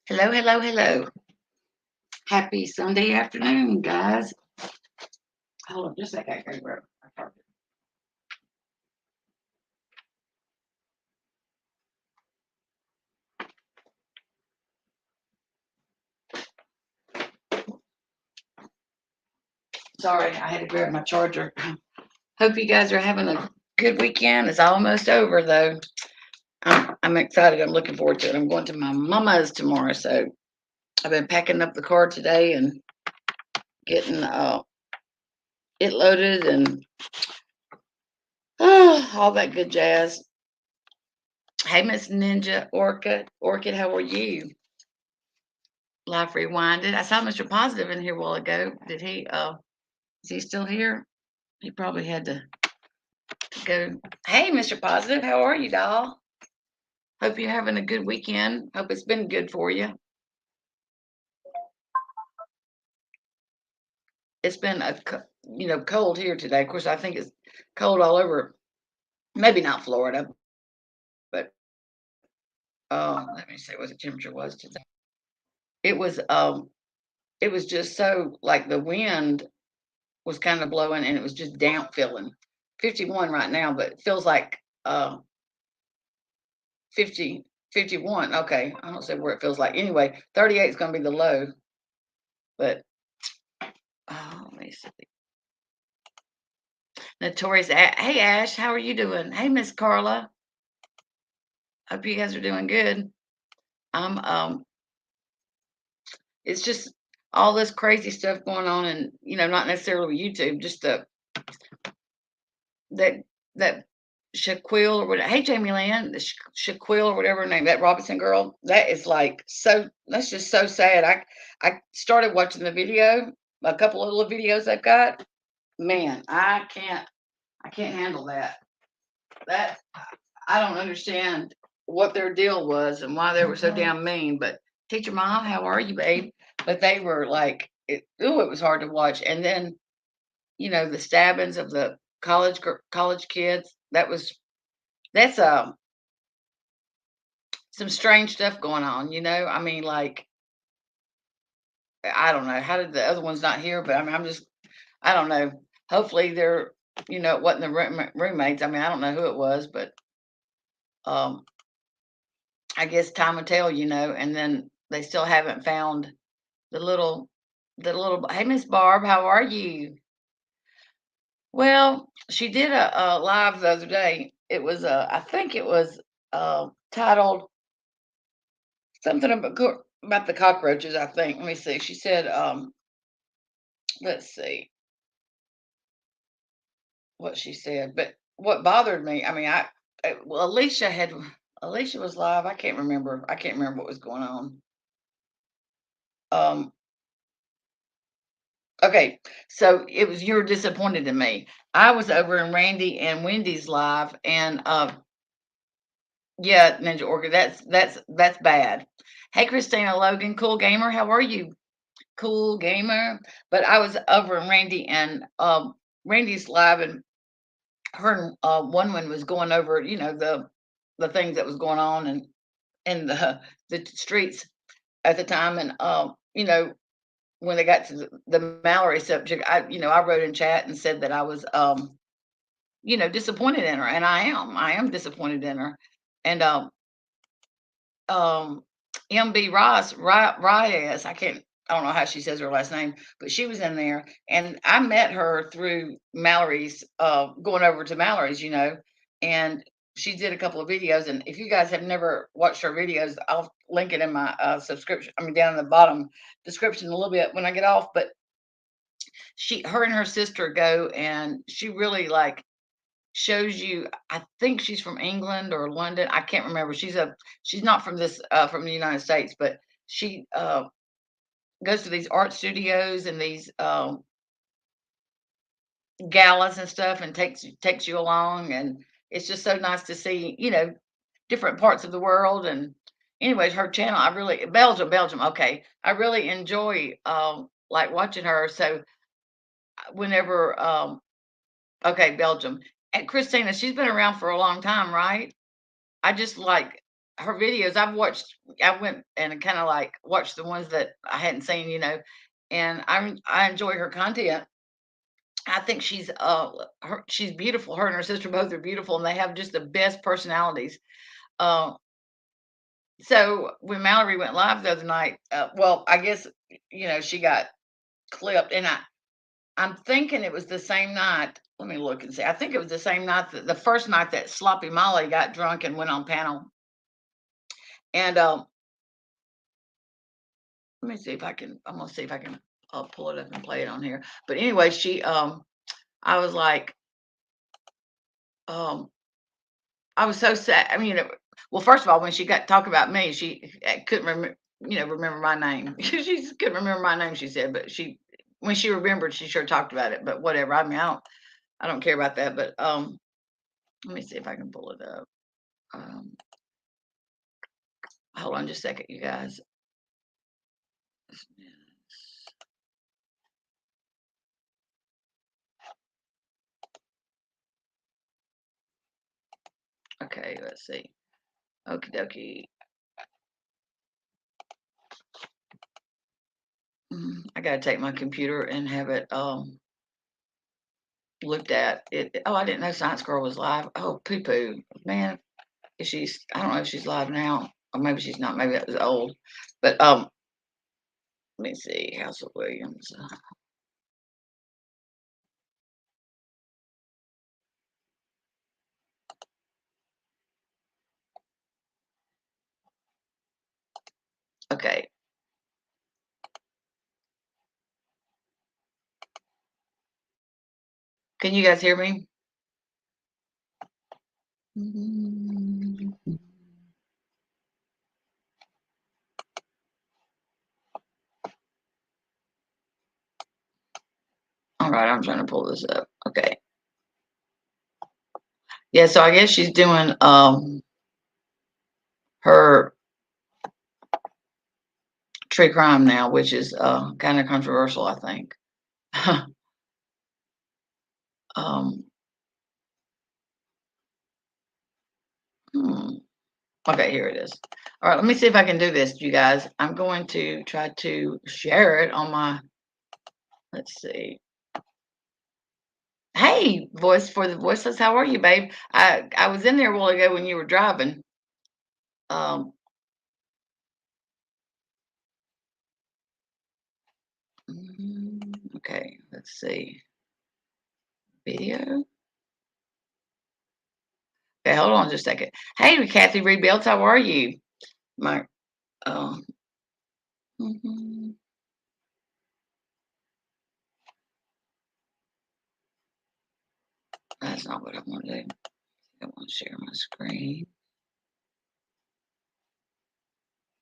Hello, hello, hello. Happy Sunday afternoon, guys. Hold on just a second. I gotta grab my carpet. Sorry, I had to grab my charger. Hope you guys are having a good weekend. It's almost over, though. I'm excited. I'm looking forward to it. I'm going to my mama's tomorrow, so I've been packing up the car today and getting it loaded and all that good jazz. Hey, Miss Ninja Orchid, how are you? Life Rewinded. I saw Mr. Positive in here a while ago. Did he? Is he still here? He probably had to go. Hey, Mr. Positive, how are you, doll? Hope you're having a good weekend. Hope it's been good for you. It's been cold here today. Of course, I think it's cold all over. Maybe not Florida, but let me see what the temperature was today. It was um, it was just so like the wind was kind of blowing, and it was just damp feeling. 51 right now, but it feels like 50, 51. Okay, I don't say where it feels like. Anyway, 38 is going to be the low, but let me see. Notorious. Hey, Ash, how are you doing? Hey, Miss Carla. Hope you guys are doing good. I'm it's just all this crazy stuff going on, and not necessarily with YouTube, just that that Shaquille or whatever. Hey, Jamie Land, the Shaquille or whatever her name, that Robinson girl. That is like so. That's just so sad. I started watching the video, a couple of little videos I've got. Man, I can't handle that. That I don't understand what their deal was and why they were so damn mean. But teacher mom, how are you, babe? But they were like, it was hard to watch. And then the stabbings of the college kids. That's some strange stuff going on. I mean, like I don't know how did the other ones not hear, but I mean, I don't know. Hopefully they're it wasn't the roommates. I mean, I don't know who it was, but um I guess time will tell, and then they still haven't found the little hey, Miss Barb, how are you? Well, she did a live the other day. It was I think it was titled something about the cockroaches, I think. Let me see. She said, let's see what she said. But what bothered me, I mean, well, Alicia was live. I can't remember. I can't remember what was going on. Um, Okay, so it was you were disappointed in me. I was over in Randy and Wendy's live, and yeah, Ninja Orchid, that's bad. Hey, Christina Logan, cool gamer, how are you? Cool gamer. But I was over in Randy and Randy's live, and her and one was going over, the things that was going on and in the streets at the time, and when they got to the Mallory subject, I wrote in chat and said that I was, disappointed in her, and I am disappointed in her. And um, MB RHAIS, I don't know how she says her last name, but she was in there, and I met her through Mallory's, going over to Mallory's, and she did a couple of videos. And if you guys have never watched her videos, I'll link it in my subscription. I mean, down in the bottom description a little bit when I get off. But her and her sister go, and she really like shows you. I think she's from England or London. I can't remember. She's not from from the United States, but she goes to these art studios and these galas and stuff, and takes you along, and it's just so nice to see different parts of the world. And anyways, her channel, I really Belgium. Okay, I really enjoy like watching her. So whenever okay, Belgium. And Christina, she's been around for a long time, right? I just like her videos, I went and kind of like watched the ones that I hadn't seen, and I enjoy her content. I think she's beautiful. Her and her sister both are beautiful, and they have just the best personalities. Uh, so when Mallory went live the other night, well, I guess she got clipped, and I'm thinking it was the same night. Let me look and see. I think it was the same night that the first night that Sloppy Molly got drunk and went on panel. And let me see if I can. I'm gonna see if I can pull it up and play it on here. But anyway, I was like, um, I was so sad. I mean, well, first of all, when she got talk about me, she couldn't remember my name. She just couldn't remember my name. She said, but when she remembered, she sure talked about it. But whatever. I mean, I don't care about that. But let me see if I can pull it up. Um, hold on just a second, you guys. Okay, let's see. Okie dokie. I gotta take my computer and have it looked at. Oh, I didn't know Science Girl was live. Oh, poo poo. Man, I don't know if she's live now. Or maybe she's not. Maybe that was old. But let me see. House of Williams. Okay. Can you guys hear me? All right, I'm trying to pull this up. Okay. Yeah, so I guess she's doing her true crime now, which is kind of controversial, I think. um, hmm. Okay, here it is. All right, let me see if I can do this, you guys. I'm going to try to share it on my, let's see. Hey, voice for the voiceless, how are you, babe? I was in there a while ago when you were driving. Um, okay, let's see. Video. Okay, hold on just a second. Hey, Kathy Rebuilt, how are you? My, um, mhm. That's not what I want to do. I want to share my screen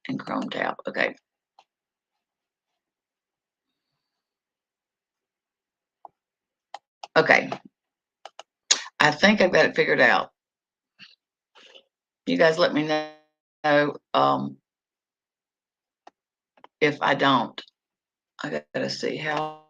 and Chrome tab. Okay. Okay. I think I've got it figured out. You guys let me know if I don't. I gotta see how.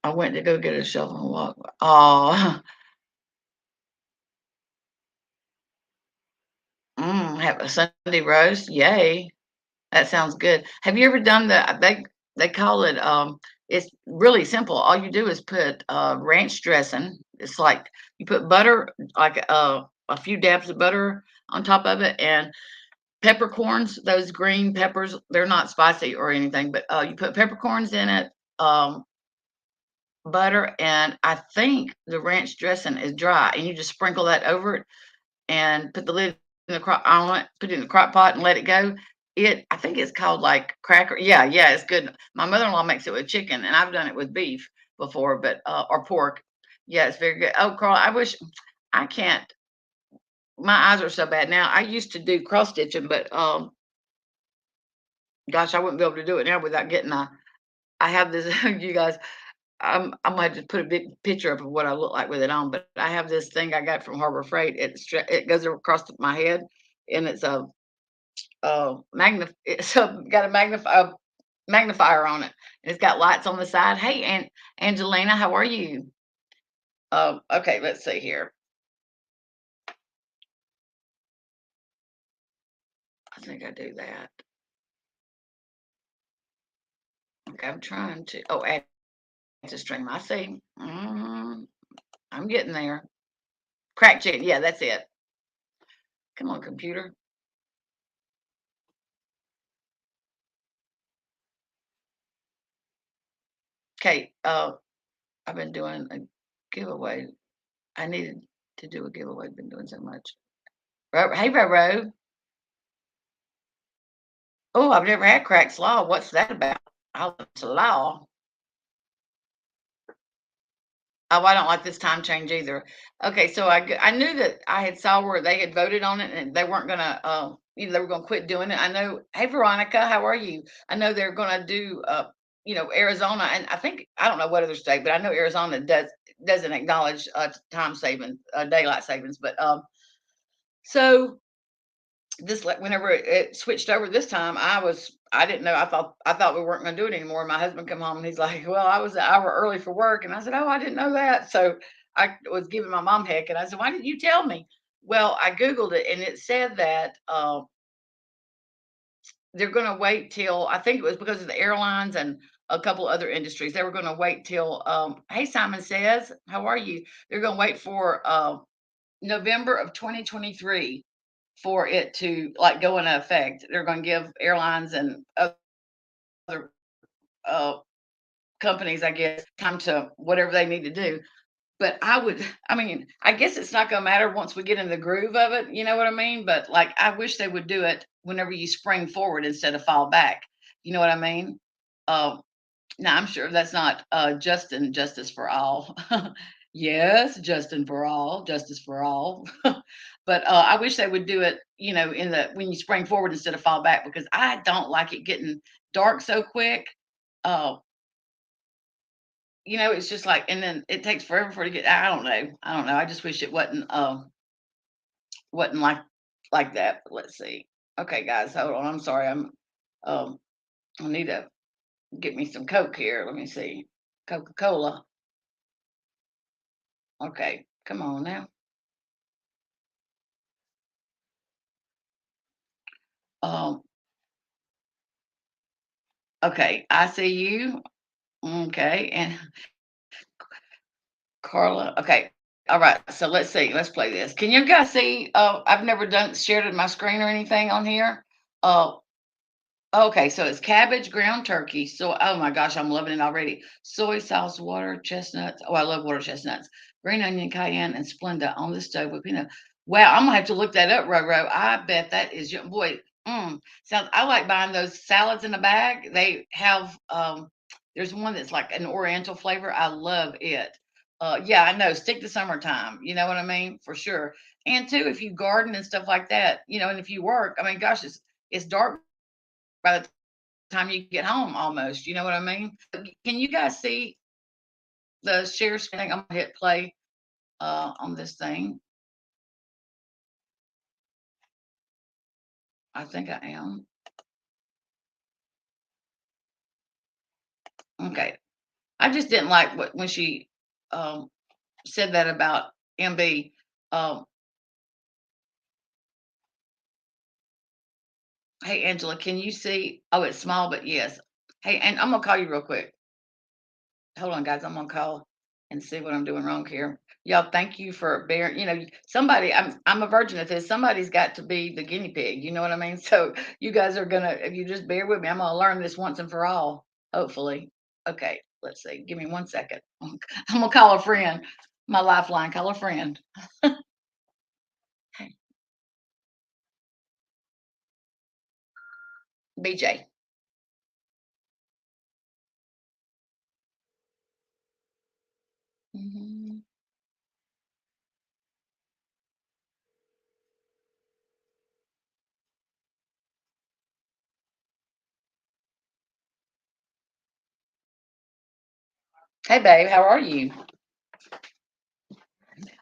I went to go get a shovel and walk. Oh, have a Sunday roast. Yay. That sounds good. Have you ever done they call it it's really simple. All you do is put ranch dressing. It's like you put butter, like a few dabs of butter on top of it, and peppercorns, those green peppers, they're not spicy or anything, but you put peppercorns in it, um, butter, and I think the ranch dressing is dry, and you just sprinkle that over it and put the lid in the crock on it, put it in the crock pot and let it go. I think it's called like cracker. Yeah, yeah, it's good. My mother-in-law makes it with chicken, and I've done it with beef before, but or pork. Yeah, it's very good. Oh, Carl, I wish I can't. My eyes are so bad now. I used to do cross stitching, but gosh, I wouldn't be able to do it now without getting a. I have this, you guys. I might just put a big picture up of what I look like with it on, but I have this thing I got from Harbor Freight. It goes across my head, and it's a so got a magnifier on it. And it's got lights on the side. Hey, Angelina, how are you? Okay, let's see here. I think I do that. Okay, I'm trying to. Oh, add to stream. I see. I'm getting there. Crack chicken. Yeah, that's it. Come on, computer. Okay. I've been doing a giveaway. I needed to do a giveaway. Been doing so much. Hey, Roro. Oh, I've never had crack slaw. What's that about? Oh, slaw. Oh, I don't like this time change either. Okay, so I knew that I had saw where they had voted on it and they weren't gonna they were gonna quit doing it. I know. Hey, Veronica, how are you? I know they're gonna do Arizona, and I think I don't know what other state, but I know Arizona doesn't acknowledge time saving, daylight savings. But so this like whenever it switched over this time, I didn't know. I thought we weren't going to do it anymore. My husband come home and he's like, "Well, I was an hour early for work," and I said, "Oh, I didn't know that." So I was giving my mom heck, and I said, "Why didn't you tell me?" Well, I googled it and it said that they're going to wait till I think it was because of the airlines and a couple other industries. They were going to wait till. Hey, Simon says, "How are you?" They're going to wait for November of 2023 for it to like go into effect. They're going to give airlines and other uh, companies, I guess, time to whatever they need to do. But I mean, I guess it's not going to matter once we get in the groove of it. You know what I mean? But like, I wish they would do it whenever you spring forward instead of fall back. You know what I mean? Um, Now, I'm sure that's not Justin, justice for all. Yes, Justin for all, justice for all. But I wish they would do it, in the when you spring forward instead of fall back because I don't like it getting dark so quick. Uh, it's just like, and then it takes forever for it to get. I don't know. I don't know. I just wish it wasn't like that. But let's see. Okay, guys, hold on. I'm sorry. Um, I need to get me some Coke here. Let me see. Coca Cola. Okay, come on now. Um, okay, I see you. Okay, and Carla. Okay, all right. So let's see. Let's play this. Can you guys see? I've never done shared it my screen or anything on here. Uh, okay, so it's cabbage, ground turkey. So, oh my gosh, I'm loving it already. Soy sauce, water, chestnuts. Oh, I love water chestnuts. Green onion, cayenne, and Splenda on the stove with peanut. Wow, I'm gonna have to look that up, Roro. I bet that is your boy. Sounds. I like buying those salads in a bag. They have. There's one that's like an Oriental flavor. I love it. Yeah, I know. Stick to summertime. You know what I mean? For sure. And too, if you garden and stuff like that, and if you work, I mean, gosh, it's dark by the time you get home almost. You know what I mean? Can you guys see the share screen? I'm gonna hit play on this thing. I think I am. Okay. I just didn't like what when she um, said that about MB. Um, hey Angela, can you see? Oh, it's small, but yes. Hey, and I'm gonna call you real quick. Hold on, guys. I'm gonna call and see what I'm doing wrong here. Y'all, thank you for bearing. Somebody. I'm a virgin at this. Somebody's got to be the guinea pig. You know what I mean? So you guys are gonna. If you just bear with me, I'm gonna learn this once and for all. Hopefully. Okay. Let's see. Give me 1 second. I'm gonna call a friend. My lifeline. Call a friend. Hey, BJ. Mhm. Hey, babe. How are you?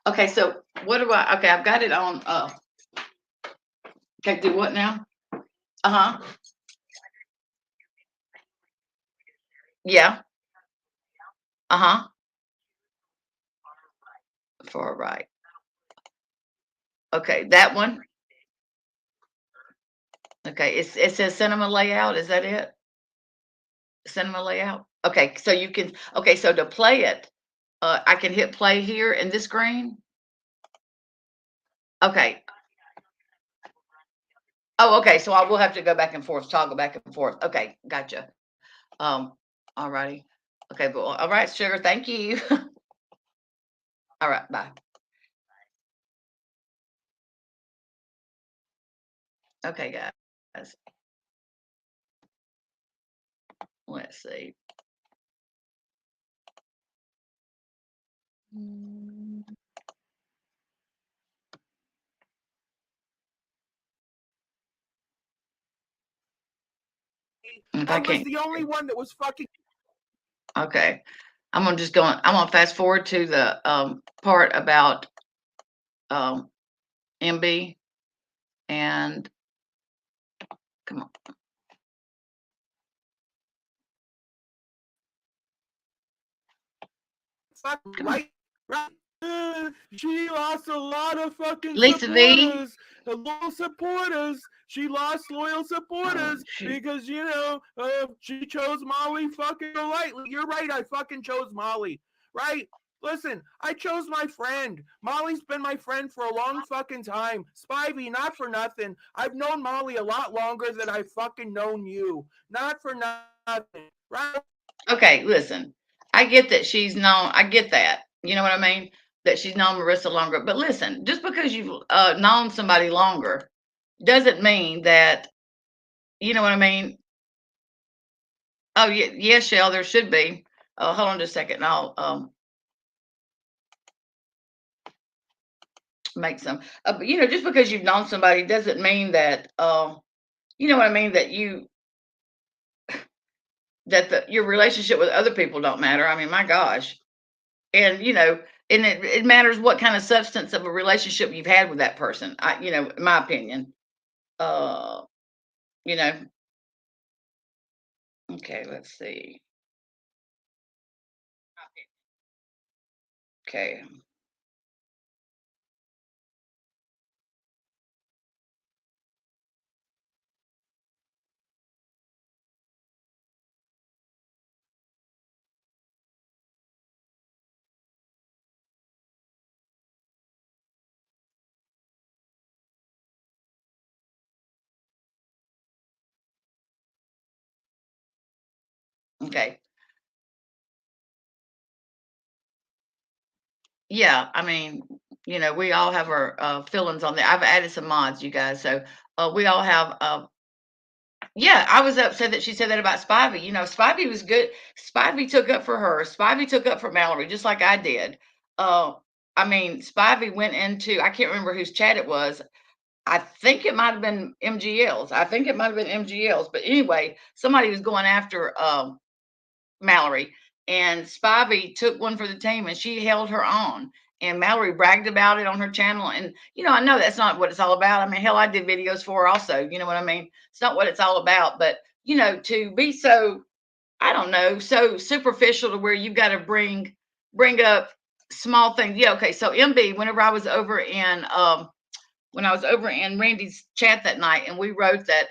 Okay. So what do I? Okay, I've got it on. Okay. Do what now? Uh-huh. Yeah. Uh-huh. Far right. Okay, that one. Okay, it says cinema layout. Is that it? Cinema layout. Okay, so you can. Okay, so to play it, I can hit play here in this screen. Okay. Oh, okay. So I will have to go back and forth, toggle back and forth. Okay, gotcha. Um, all righty. Okay, well, all right, sugar. Thank you. All right, bye. Okay, guys. Let's see. Mm, If I and was can't. the only one that was fucking. Okay, I'm gonna fast forward to the part about um MB and come on. Fucking Come on. right, right. She lost a lot of fucking Lisa V. supporters, loyal supporters. She lost loyal Oh supporters shoot. because she chose Molly fucking lightly. You're right. I fucking chose Molly. Right. Listen, I chose my friend. Molly's been my friend for a long fucking time. Spivey, not for nothing. I've known Molly a lot longer than I've fucking known you. Not for nothing. Right? Okay, listen. I get that she's known. I get that. You know what I mean? That she's known Marissa longer. But listen, just because you've known somebody longer doesn't mean that. You know what I mean? Oh yeah, yes, Shell. There should be. Hold on just a second. I'll make some. But just because you've known somebody doesn't mean that. You know what I mean? Your relationship with other people don't matter. I mean, my gosh. And it matters what kind of substance of a relationship you've had with that person. In my opinion. Uh, you know. Okay, let's see. Okay. Okay. Yeah, I mean, we all have our feelings on there. I've added some mods, you guys. So we all have yeah, I was upset that she said that about Spivey. Spivey was good. Spivey took up for her. Spivey took up for Mallory, just like I did. Uh, I mean, Spivey went into, I can't remember whose chat it was. I think it might have been MGL's. I think it might have been MGL's. But anyway, somebody was going after Mallory, and Spivey took one for the team, and she held her on. And Mallory bragged about it on her channel. And I know that's not what it's all about. I mean, hell, I did videos for her also. You know what I mean? It's not what it's all about. But to be so, I don't know, so superficial to where you've got to bring up small things. Yeah, okay. So MB, whenever I was over in when I was over in Randy's chat that night, and we wrote that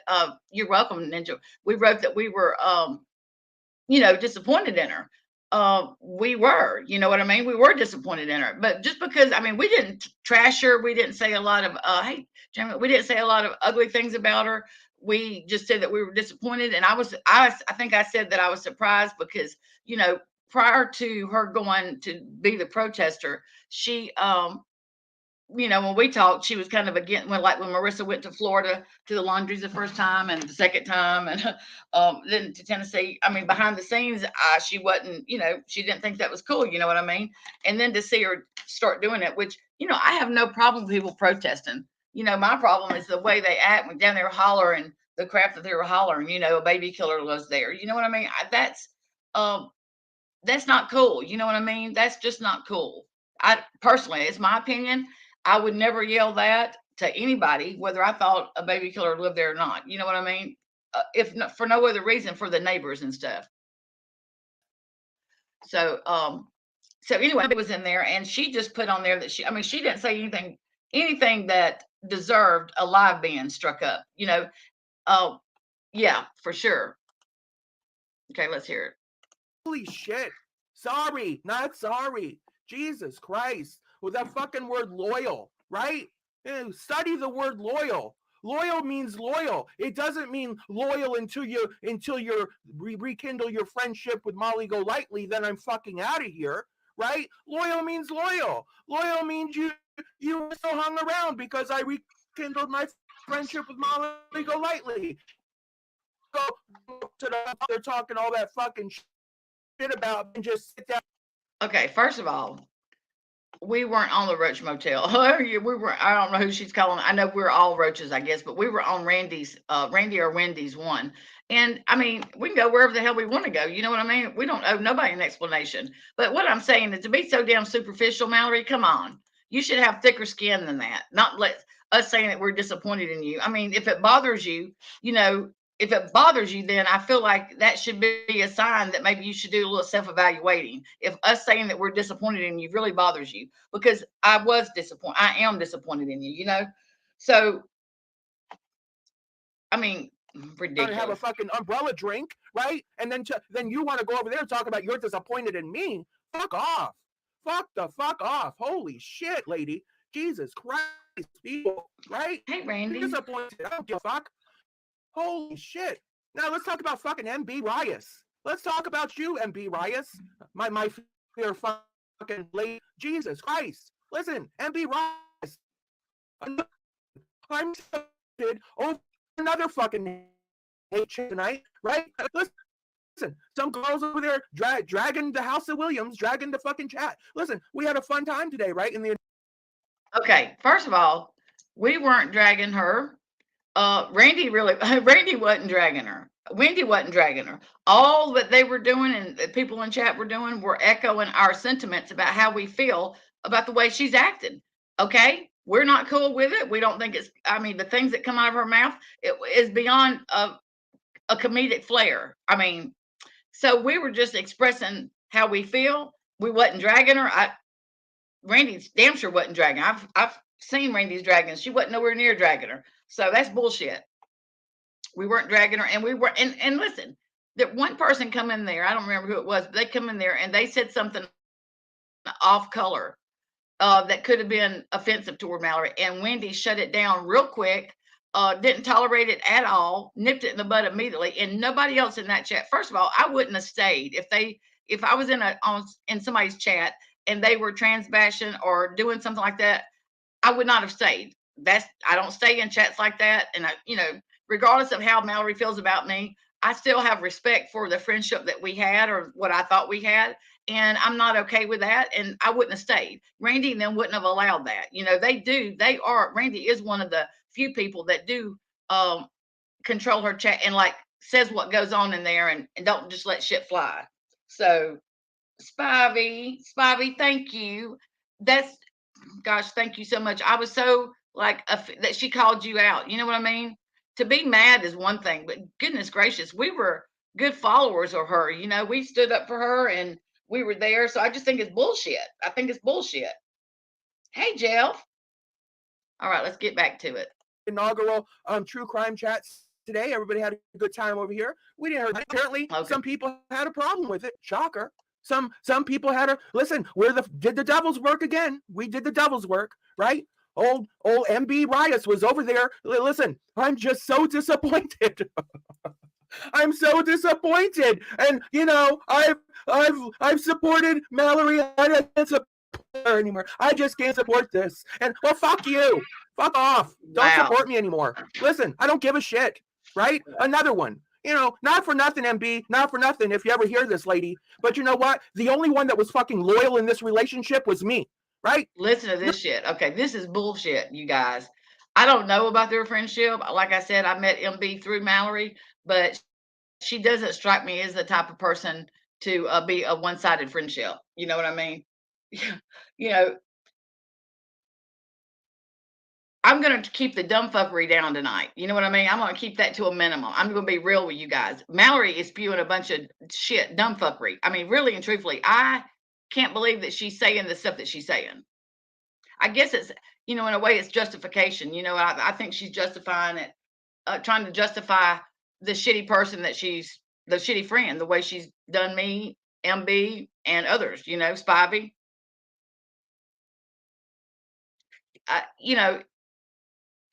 you're welcome, Ninja. We wrote that we were disappointed in her. We were, you know what I mean? We were disappointed in her. But just because, I mean, we didn't trash her, we didn't say a lot of, hey, Jamie, we didn't say a lot of ugly things about her. We just said that we were disappointed. And I think I said that I was surprised because, prior to her going to be the protester, she, when we talked, she was kind of again when Marissa went to Florida to the laundries the first time and the second time, and then to Tennessee. I mean, behind the scenes, she wasn't, she didn't think that was cool. You know what I mean? And then to see her start doing it, which I have no problem with people protesting. My problem is the way they act when down there hollering the crap that they were hollering. A baby killer was there. You know what I mean? That's not cool. You know what I mean? That's just not cool. I personally, it's my opinion. I would never yell that. to anybody, whether I thought a baby killer lived there or not. You know what I mean? If not, for no other reason, for the neighbors and stuff. So, so anyway, it was in there, and she just put on there that I mean, she didn't say anything that deserved a live being struck up. You know, yeah, for sure. Okay, let's hear it. Holy shit. Sorry, not sorry. Jesus Christ. With that fucking word loyal, right? Study the word loyal. Loyal means loyal. It doesn't mean loyal until you rekindle your friendship with Molly Golightly, then I'm fucking out of here, right? Loyal means loyal. Loyal means you still hung around because I rekindled my friendship with Molly Golightly. Go to they're talking all that fucking shit about and just sit down. Okay, first of all, we weren't on the Roach Motel. We were. I don't know who she's calling. I know we're all roaches, I guess, but we were on Randy or Wendy's one. And I mean, we can go wherever the hell we want to go. You know what I mean? We don't owe nobody an explanation. But what I'm saying is, to be so damn superficial, Mallory, come on. You should have thicker skin than that. Not let us saying that we're disappointed in you. I mean, if it bothers you, you know, if it bothers you, then I feel like that should be a sign that maybe you should do a little self-evaluating. If us saying that we're disappointed in you really bothers you, because I am disappointed in you, you know? So, I mean, ridiculous. Have a fucking umbrella drink, right? And then you want to go over there and talk about you're disappointed in me. Fuck off. Fuck the fuck off. Holy shit, lady. Jesus Christ, people, right? Hey, Randy. You're disappointed. I don't give a fuck. Holy shit. Now let's talk about fucking MB RHAIS. Let's talk about you, MB RHAIS. My fair fucking lady. Jesus Christ. Listen, MB RHAIS. I'm over another fucking hate tonight, right? Listen, some girls over there dragging the House of Williams, dragging the fucking chat. Listen, we had a fun time today, right? Okay, first of all, we weren't dragging her. Randy wasn't dragging her. Wendy wasn't dragging her. All that they were doing and the people in chat were doing were echoing our sentiments about how we feel about the way she's acting. Okay, we're not cool with it. We don't think it's. I mean, the things that come out of her mouth is beyond a comedic flair. I mean, so we were just expressing how we feel. We wasn't dragging her. Randy's damn sure wasn't dragging. I've seen Randy's dragging. She wasn't nowhere near dragging her. So that's bullshit. We weren't dragging her, and we were. And listen, that one person come in there. I don't remember who it was, but they come in there and they said something off color that could have been offensive toward Mallory, and Wendy shut it down real quick. Didn't tolerate it at all. Nipped it in the bud immediately, and nobody else in that chat. First of all, I wouldn't have stayed if I was in somebody's chat and they were trans bashing or doing something like that. I would not have stayed. I don't stay in chats like that. And regardless of how Mallory feels about me, I still have respect for the friendship that we had or what I thought we had. And I'm not okay with that. And I wouldn't have stayed. Randy and them wouldn't have allowed that. Randy is one of the few people that do control her chat and like says what goes on in there and don't just let shit fly. So Spivey, thank you. Gosh, thank you so much. I was so that she called you out. You know what I mean? To be mad is one thing, but goodness gracious, we were good followers of her. You know, we stood up for her and we were there. So I just think it's bullshit. I think it's bullshit. Hey, Jeff. All right, let's get back to it. Inaugural true crime chats today. Everybody had a good time over here. We didn't hear. Apparently, some people had a problem with it. Shocker. Some people had a listen. Did the devil's work again. We did the devil's work, right? Old MB RHAIS was over there. Listen, I'm just so disappointed. I'm so disappointed. And I've supported Mallory. I don't support her anymore. I just can't support this. And well, fuck you. Fuck off. Don't support me anymore. Listen, I don't give a shit. Right? Another one. Not for nothing, MB, not for nothing if you ever hear this, lady. But you know what? The only one that was fucking loyal in this relationship was me, right? Listen to this shit. Okay, this is bullshit, you guys. I don't know about their friendship. Like I said, I met MB through Mallory, but she doesn't strike me as the type of person to be a one-sided friendship. You know what I mean? I'm going to keep the dumb fuckery down tonight. You know what I mean? I'm going to keep that to a minimum. I'm going to be real with you guys. Mallory is spewing a bunch of shit, dumb fuckery. I mean, really and truthfully, I can't believe that she's saying the stuff that she's saying. I guess it's, you know, in a way it's justification. You know, I think she's justifying it, trying to justify the shitty person that she's, the shitty friend, the way she's done me, MB, and others, you know, Spivey. You know,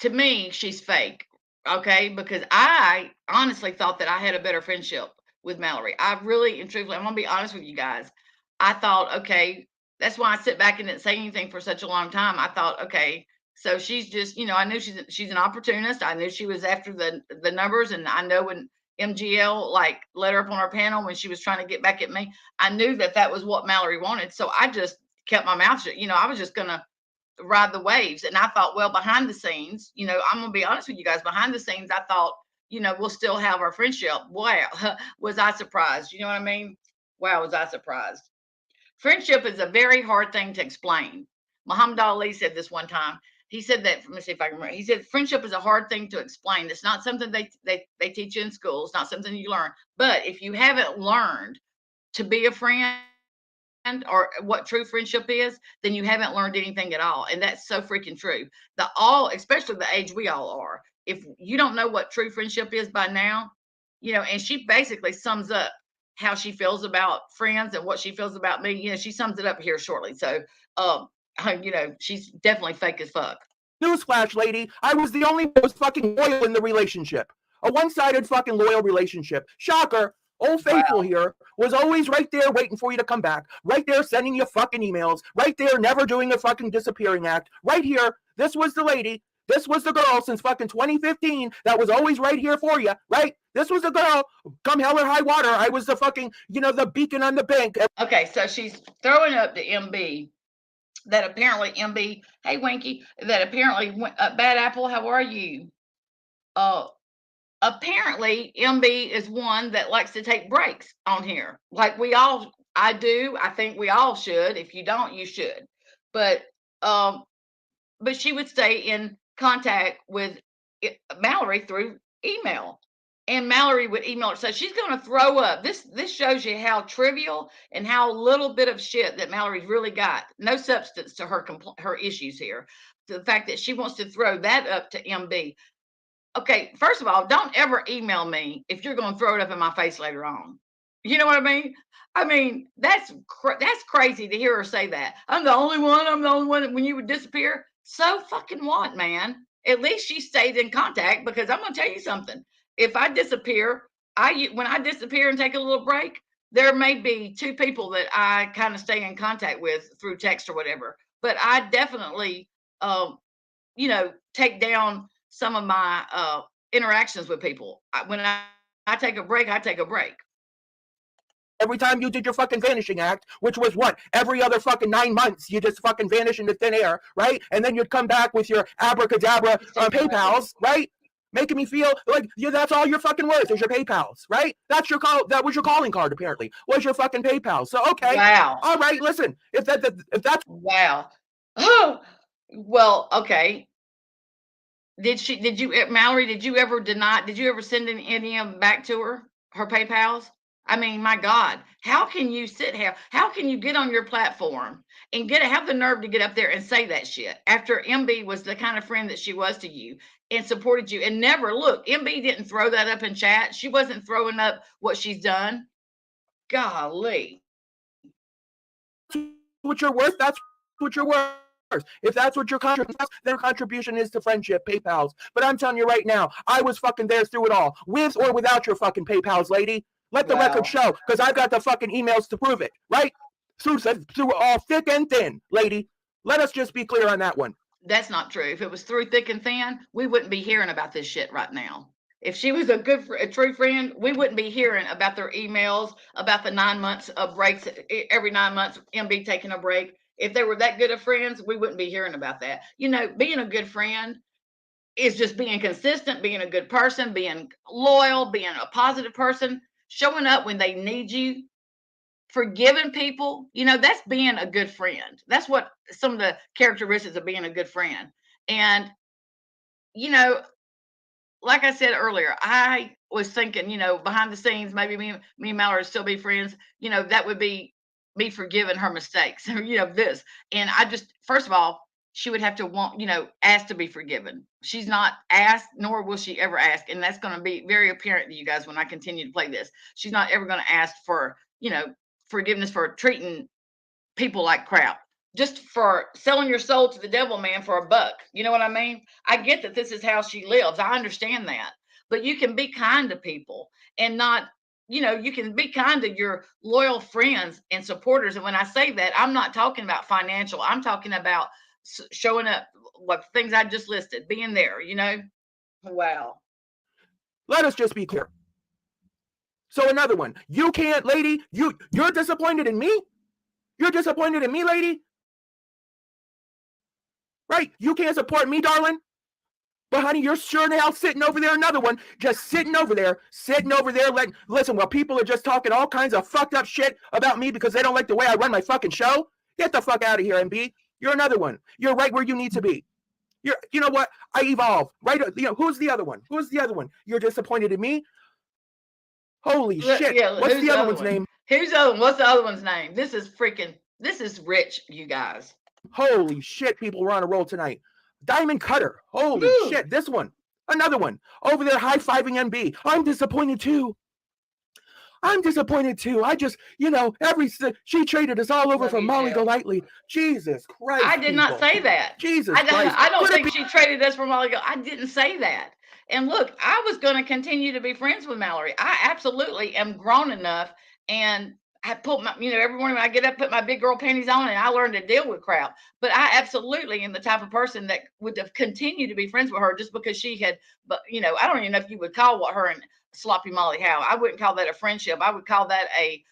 to me, she's fake. Okay. Because I honestly thought that I had a better friendship with Mallory. I really and truthfully, I'm going to be honest with you guys. I thought, okay, that's why I sit back and didn't say anything for such a long time. I thought, okay, so she's just, you know, I knew she's an opportunist. I knew she was after the numbers, and I know when MGL like let her up on her panel when she was trying to get back at me, I knew that that was what Mallory wanted. So I just kept my mouth shut. You know, I was just gonna ride the waves. And I thought, well, behind the scenes, you know, I'm gonna be honest with you guys. Behind the scenes, I thought, you know, we'll still have our friendship. Wow, was I surprised? You know what I mean? Wow, was I surprised? Friendship is a very hard thing to explain. Muhammad Ali said this one time. He said that, let me see if I can remember. He said, friendship is a hard thing to explain. It's not something they teach you in school. It's not something you learn. But if you haven't learned to be a friend or what true friendship is, then you haven't learned anything at all. And that's so freaking true. Especially the age we all are. If you don't know what true friendship is by now, you know, and she basically sums up how she feels about friends and what she feels about me. You know, she sums it up here shortly. So, you know, she's definitely fake as fuck. Newsflash, lady, I was the only one who was fucking loyal in the relationship. A one-sided fucking loyal relationship. Shocker. Old Faithful here was always right there waiting for you to come back. Right there sending you fucking emails. Right there never doing a fucking disappearing act. Right here, this was the lady. This was the girl since fucking 2015 that was always right here for you, right? This was the girl. Come hell or high water. I was the fucking, you know, the beacon on the bank. Okay, so she's throwing up to MB that apparently MB, hey Winky, that apparently Bad Apple, how are you? Apparently MB is one that likes to take breaks on here. Like I do. I think we all should. If you don't, you should. But she would stay in contact with Mallory through email. And Mallory would email her. So she's going to throw up. This shows you how trivial and how little bit of shit that Mallory's really got. No substance to her issues here. The fact that she wants to throw that up to MB. Okay, first of all, don't ever email me if you're going to throw it up in my face later on. You know what I mean? I mean, that's crazy to hear her say that. I'm the only one. I'm the only one when you would disappear. So fucking what, man? At least she stayed in contact, because I'm going to tell you something. If I disappear, when I disappear and take a little break, there may be two people that I kind of stay in contact with through text or whatever. But I definitely, you know, take down some of my interactions with people. When I take a break, I take a break. Every time you did your fucking vanishing act, which was what? Every other fucking 9 months, you just fucking vanish into thin air, right? And then you'd come back with your abracadabra PayPals, right? Making me feel like that's all you're fucking worth is your PayPals, right? That was your calling card, apparently, was your fucking PayPal. So okay, wow, all right, listen, if that's wow, oh, well, okay. Mallory, did you ever send any of them back to her PayPals? I mean, my God, how can you sit here? How can you get on your platform and have the nerve to get up there and say that shit after MB was the kind of friend that she was to you and supported you and never look? MB didn't throw that up in chat. She wasn't throwing up what she's done. Golly. What you're worth, that's what you're worth. If that's what their contribution is to friendship, PayPals. But I'm telling you right now, I was fucking there through it all, with or without your fucking PayPals, lady. Let the record show, because I've got the fucking emails to prove it, right? Through all thick and thin, lady. Let us just be clear on that one. That's not true. If it was through thick and thin, we wouldn't be hearing about this shit right now. If she was a true friend, we wouldn't be hearing about their emails, about the 9 months of breaks, every 9 months, MB taking a break. If they were that good of friends, we wouldn't be hearing about that. You know, being a good friend is just being consistent, being a good person, being loyal, being a positive person, showing up when they need you, forgiving people. You know, that's being a good friend. That's what some of the characteristics of being a good friend. And you know, like I said earlier, I was thinking, you know, behind the scenes, maybe me and Mallory would still be friends. You know, that would be me forgiving her mistakes. You know, this. And I just, first of all, she would have to want, you know, ask to be forgiven. She's not asked, nor will she ever ask. And that's going to be very apparent to you guys when I continue to play this. She's not ever going to ask for, you know, forgiveness for treating people like crap, just for selling your soul to the devil, man, for a buck. You know what I mean? I get that this is how she lives. I understand that. But you can be kind to people and not, you know, you can be kind to your loyal friends and supporters. And when I say that, I'm not talking about financial, I'm talking about showing up, what things I just listed, being there, you know? Wow. Let us just be clear. So another one, you can't, lady, you're disappointed in me? You're disappointed in me, lady? Right? You can't support me, darling? But honey, you're sure the hell sitting over there, another one, just sitting over there, listen, while people are just talking all kinds of fucked up shit about me because they don't like the way I run my fucking show. Get the fuck out of here, MB. You're another one. You're right where you need to be. You know what? I evolve. Right? You know, who's the other one? Who's the other one? You're disappointed in me? Holy shit. Yeah, what's the other one's name? Who's the other one? What's the other one's name? This is rich, you guys. Holy shit, people, we're on a roll tonight. Diamond Cutter. Holy shit, this one. Another one. Over there high-fiving MB. I'm disappointed too. I just, you know, she traded us all over for Molly Golightly. Jesus Christ. I did not say that. Jesus Christ. I don't think she traded us for Molly Golightly. I didn't say that. And look, I was going to continue to be friends with Mallory. I absolutely am grown enough, and I put my, you know, every morning when I get up, put my big girl panties on, and I learned to deal with crap. But I absolutely am the type of person that would have continued to be friends with her just because she had, but you know, I don't even know if you would call what her and Sloppy Molly how. I wouldn't call that a friendship. I would call that a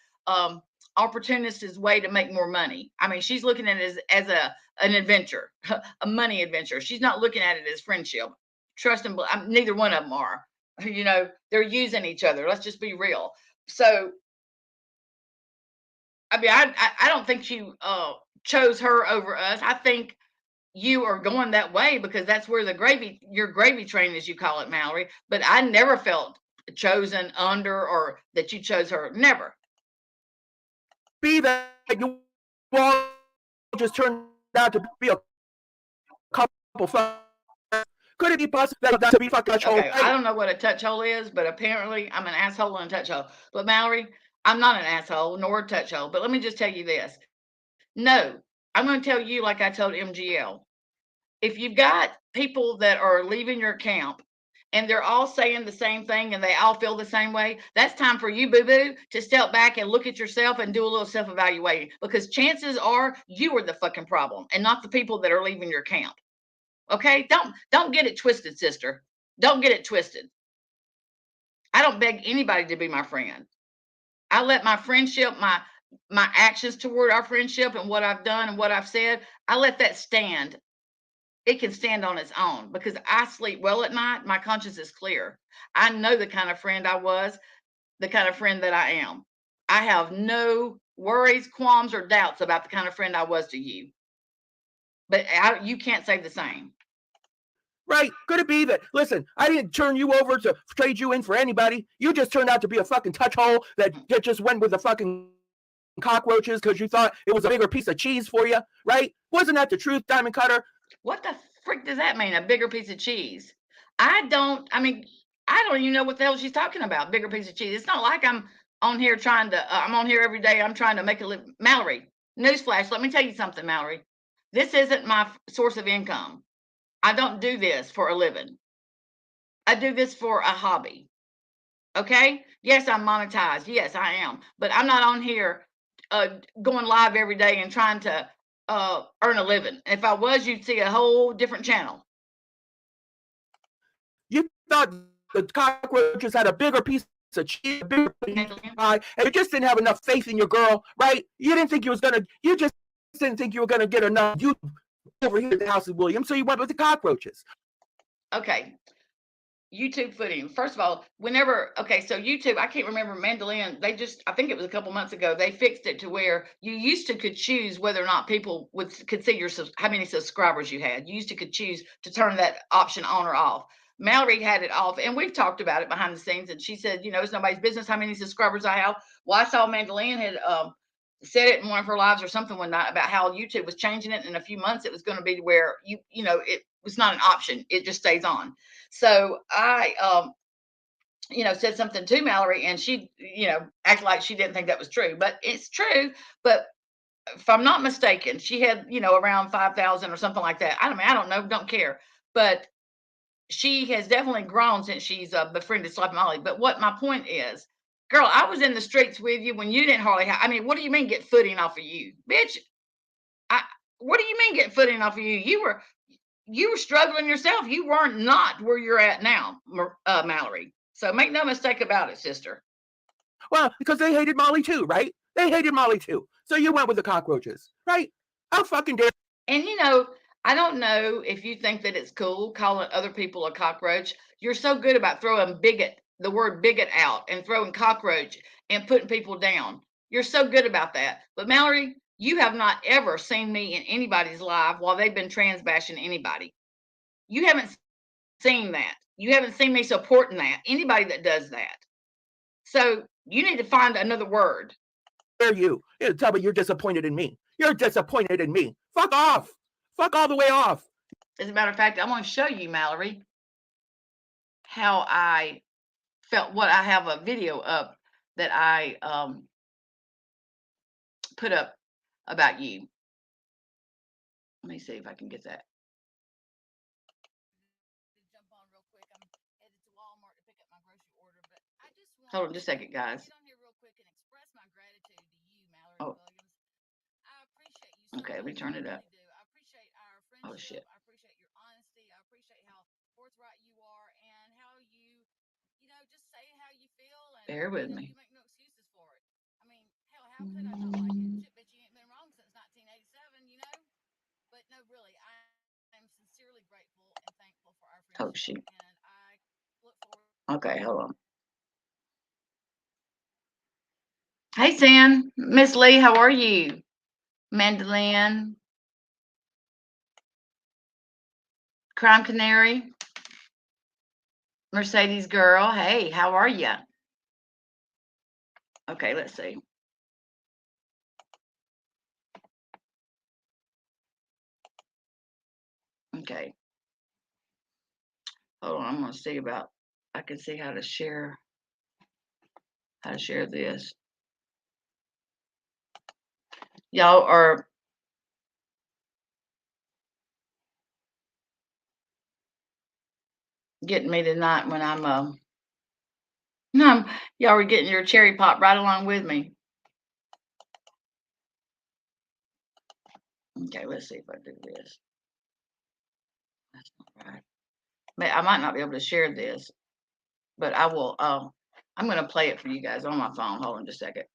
opportunist's way to make more money. I mean, she's looking at it as an adventure, a money adventure. She's not looking at it as friendship. Trust and neither one of them are. You know, they're using each other. Let's just be real. So I mean, I don't think you chose her over us. I think you are going that way because that's where your gravy train, as you call it, Mallory. But I never felt chosen under or that you chose her. Never. Be that you all just turned out to be a couple. Could it be possible that to be fucking touch hole? Okay, I don't know what a touch hole is, but apparently I'm an asshole and a touch hole. But Mallory, I'm not an asshole nor a touch hole. But let me just tell you this. No, I'm going to tell you like I told MGL. If you've got people that are leaving your camp and they're all saying the same thing and they all feel the same way, that's time for you, boo-boo, to step back and look at yourself and do a little self-evaluating, because chances are you are the fucking problem and not the people that are leaving your camp. Okay? Don't get it twisted, sister. Don't get it twisted. I don't beg anybody to be my friend. I let my friendship, my actions toward our friendship and what I've done and what I've said, I let that stand. It can stand on its own because I sleep well at night. My conscience is clear. I know the kind of friend I was, the kind of friend that I am. I have no worries, qualms, or doubts about the kind of friend I was to you. But you can't say the same. Right? Could it be that, listen, I didn't turn you over to trade you in for anybody. You just turned out to be a fucking touch hole that just went with the fucking cockroaches because you thought it was a bigger piece of cheese for you, right? Wasn't that the truth, Diamond Cutter? What the frick does that mean? A bigger piece of cheese? I don't even know what the hell she's talking about. Bigger piece of cheese. It's not like I'm on here trying to, I'm on here every day. I'm trying to make a living. Mallory, newsflash. Let me tell you something, Mallory. This isn't my source of income. I don't do this for a living. I do this for a hobby. Okay? Yes, I'm monetized. Yes, I am. But I'm not on here going live every day and trying to earn a living. If I was, you'd see a whole different channel. You thought the cockroaches had a bigger piece of cheese, a bigger piece of pie, and you just didn't have enough faith in your girl, right? You just didn't think you were gonna get enough you over here at the house of Williams, so you went with the cockroaches. Okay. YouTube footing. First of all, okay, so YouTube, I can't remember Mandolin. I think it was a couple months ago, they fixed it to where you used to could choose whether or not people could see how many subscribers you had. You used to could choose to turn that option on or off. Mallory had it off, and we've talked about it behind the scenes. And she said, it's nobody's business how many subscribers I have. Well, I saw Mandolin had said it in one of her lives or something one night about how YouTube was changing it. In a few months, it was going to be to where it was not an option; it just stays on. So I, said something to Mallory, and she, acted like she didn't think that was true, but it's true. But if I'm not mistaken, she had, around 5,000 or something like that. I don't know, don't care. But she has definitely grown since she's befriended Sloppy Molly. But what my point is, girl, I was in the streets with you when you didn't hardly have. What do you mean get footing off of you, bitch? What do you mean get footing off of you? You were struggling yourself. You weren't not where you're at now, Mallory. So make no mistake about it, sister. Well, because they hated Molly too, right? They hated Molly too. So you went with the cockroaches, right? How fucking dare. And I don't know if you think that it's cool calling other people a cockroach. You're so good about throwing the word bigot out, and throwing cockroach and putting people down. You're so good about that. But Mallory, you have not ever seen me in anybody's live while they've been trans bashing anybody. You haven't seen that. You haven't seen me supporting that. Anybody that does that. So you need to find another word. Dare you? Tell me you're disappointed in me. You're disappointed in me. Fuck off. Fuck all the way off. As a matter of fact, I want to show you, Mallory, how I felt. What I have a video up that I put up about you. Let me see if I can get that. Jump on real quick. I'm headed to Walmart to pick up my grocery order, but I just want hold on just a second, guys. Get on here real quick and express my gratitude to you, Mallory Williams. I appreciate you so okay, much. We turn it up. I appreciate our friendship. Oh shit. I appreciate your honesty. I appreciate how forthright you are, and how you just say how you feel, and bear with me. You make no excuses for it. Hell, how could I not like it? Shit, bitch, you ain't been wrong since 1987, But no, really, I am sincerely grateful and thankful for our friendship. Oh shoot. And I look forward. Okay, hold on. Hey, Sam. Miss Lee, how are you? Mandolin. Crime Canary. Mercedes Girl. Hey, how are you? Okay, let's see. Okay. Hold on, I'm going to see about, I can see how to share this. Y'all are getting me tonight when I'm y'all are getting your cherry pop right along with me. Okay, let's see if I do this. That's not right. I might not be able to share this, but I will. I'm going to play it for you guys on my phone. Hold on just a second.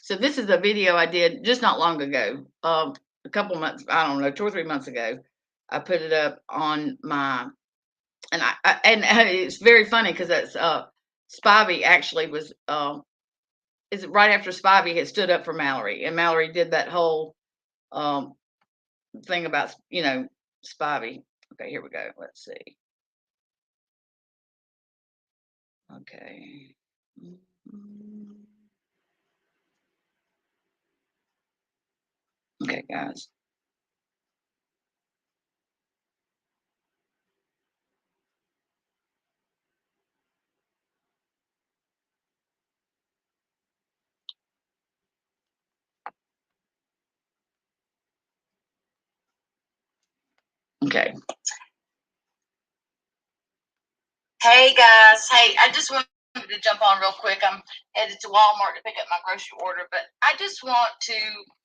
So this is a video I did just not long ago. A couple months, I don't know, 2 or 3 months ago. I put it up on my, and and it's very funny because that's Spivey actually was. Is right after Spivey had stood up for Mallory, and Mallory did that whole thing about Spivey. Okay, here we go. Let's see. Okay. Okay, guys. Okay. Hey guys. Hey, I just wanted to jump on real quick. I'm headed to Walmart to pick up my grocery order, but I just want to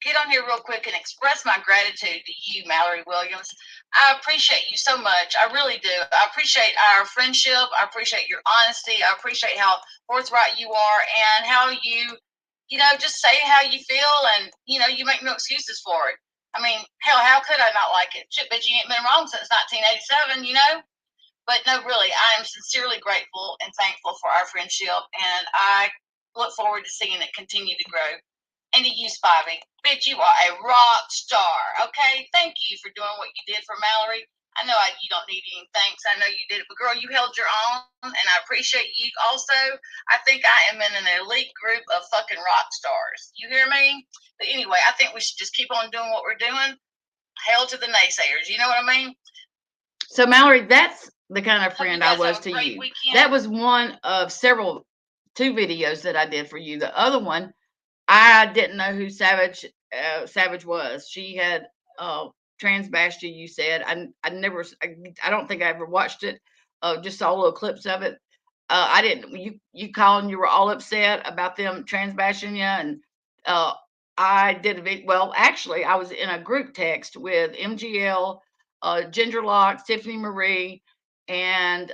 get on here real quick and express my gratitude to you, Mallory Williams. I appreciate you so much. I really do. I appreciate our friendship. I appreciate your honesty. I appreciate how forthright you are, and how you just say how you feel, and you make no excuses for it. Hell, how could I not like it? Shit, but you ain't been wrong since 1987, But no, really, I am sincerely grateful and thankful for our friendship, and I look forward to seeing it continue to grow. And to you, Spivey, bitch, you are a rock star. Okay, thank you for doing what you did for Mallory. I know you don't need any thanks. I know you did it, but girl, you held your own, and I appreciate you. Also, I think I am in an elite group of fucking rock stars. You hear me? But anyway, I think we should just keep on doing what we're doing. Hell to the naysayers. You know what I mean? So Mallory, that's the kind of friend I was to you. That was one of two videos that I did for you. The other one, I didn't know who Savage was. She had trans bashed you. You said I never. I don't think I ever watched it. Just saw little clips of it. I didn't. You called and you were all upset about them trans bashing you, and I did a video. Well, actually, I was in a group text with MGL, Ginger Locks, Tiffany Marie, and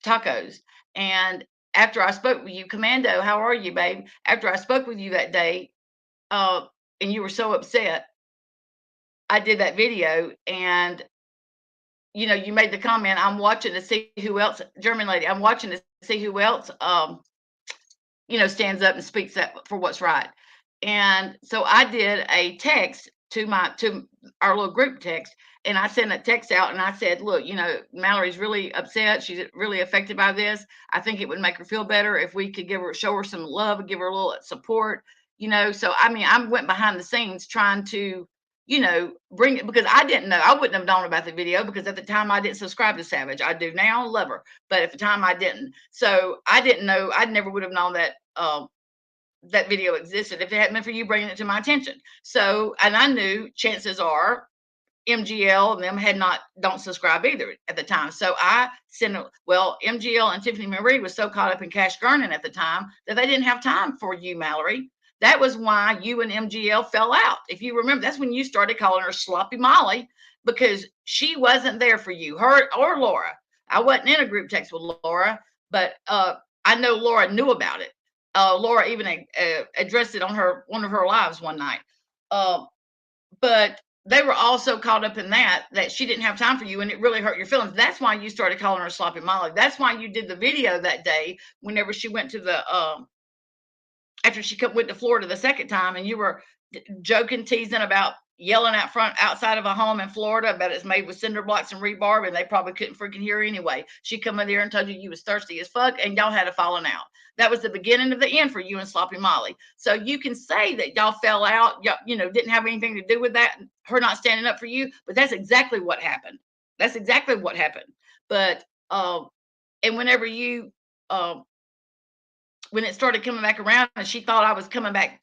Tacos. And after I spoke with you, Commando, how are you, babe? After I spoke with you that day, and you were so upset, I did that video, and you made the comment, I'm watching to see who else, German lady, I'm watching to see who else stands up and speaks up for what's right. And so I did a text to our little group text, and I sent a text out and I said, look, Mallory's really upset. She's really affected by this. I think it would make her feel better if we could show her some love and give her a little support, So, I mean, I went behind the scenes trying to, bring it, because I didn't know. I wouldn't have known about the video because at the time I didn't subscribe to Savage. I do now, love her. But at the time I didn't. So I didn't know. I never would have known that that video existed if it hadn't been for you bringing it to my attention. So, and I knew chances are MGL and them don't subscribe either at the time. So I sent MGL and Tiffany Marie was so caught up in Cash Gurning at the time that they didn't have time for you, Mallory. That was why you and MGL fell out. If you remember, that's when you started calling her Sloppy Molly, because she wasn't there for you, her or Laura. I wasn't in a group text with Laura, but I know Laura knew about it. Laura even addressed it on one of her lives one night. But they were also caught up in that she didn't have time for you, and it really hurt your feelings. That's why you started calling her Sloppy Molly. That's why you did the video that day whenever she went to the after she went to Florida the second time, and you were joking, teasing about yelling outside of a home in Florida about it's made with cinder blocks and rebarb, and they probably couldn't freaking hear her anyway. She come in there and told you was thirsty as fuck, and y'all had a falling out. That was the beginning of the end for you and Sloppy Molly. So you can say that y'all fell out, didn't have anything to do with that, her not standing up for you, but that's exactly what happened. That's exactly what happened. But and whenever you when it started coming back around and she thought I was coming back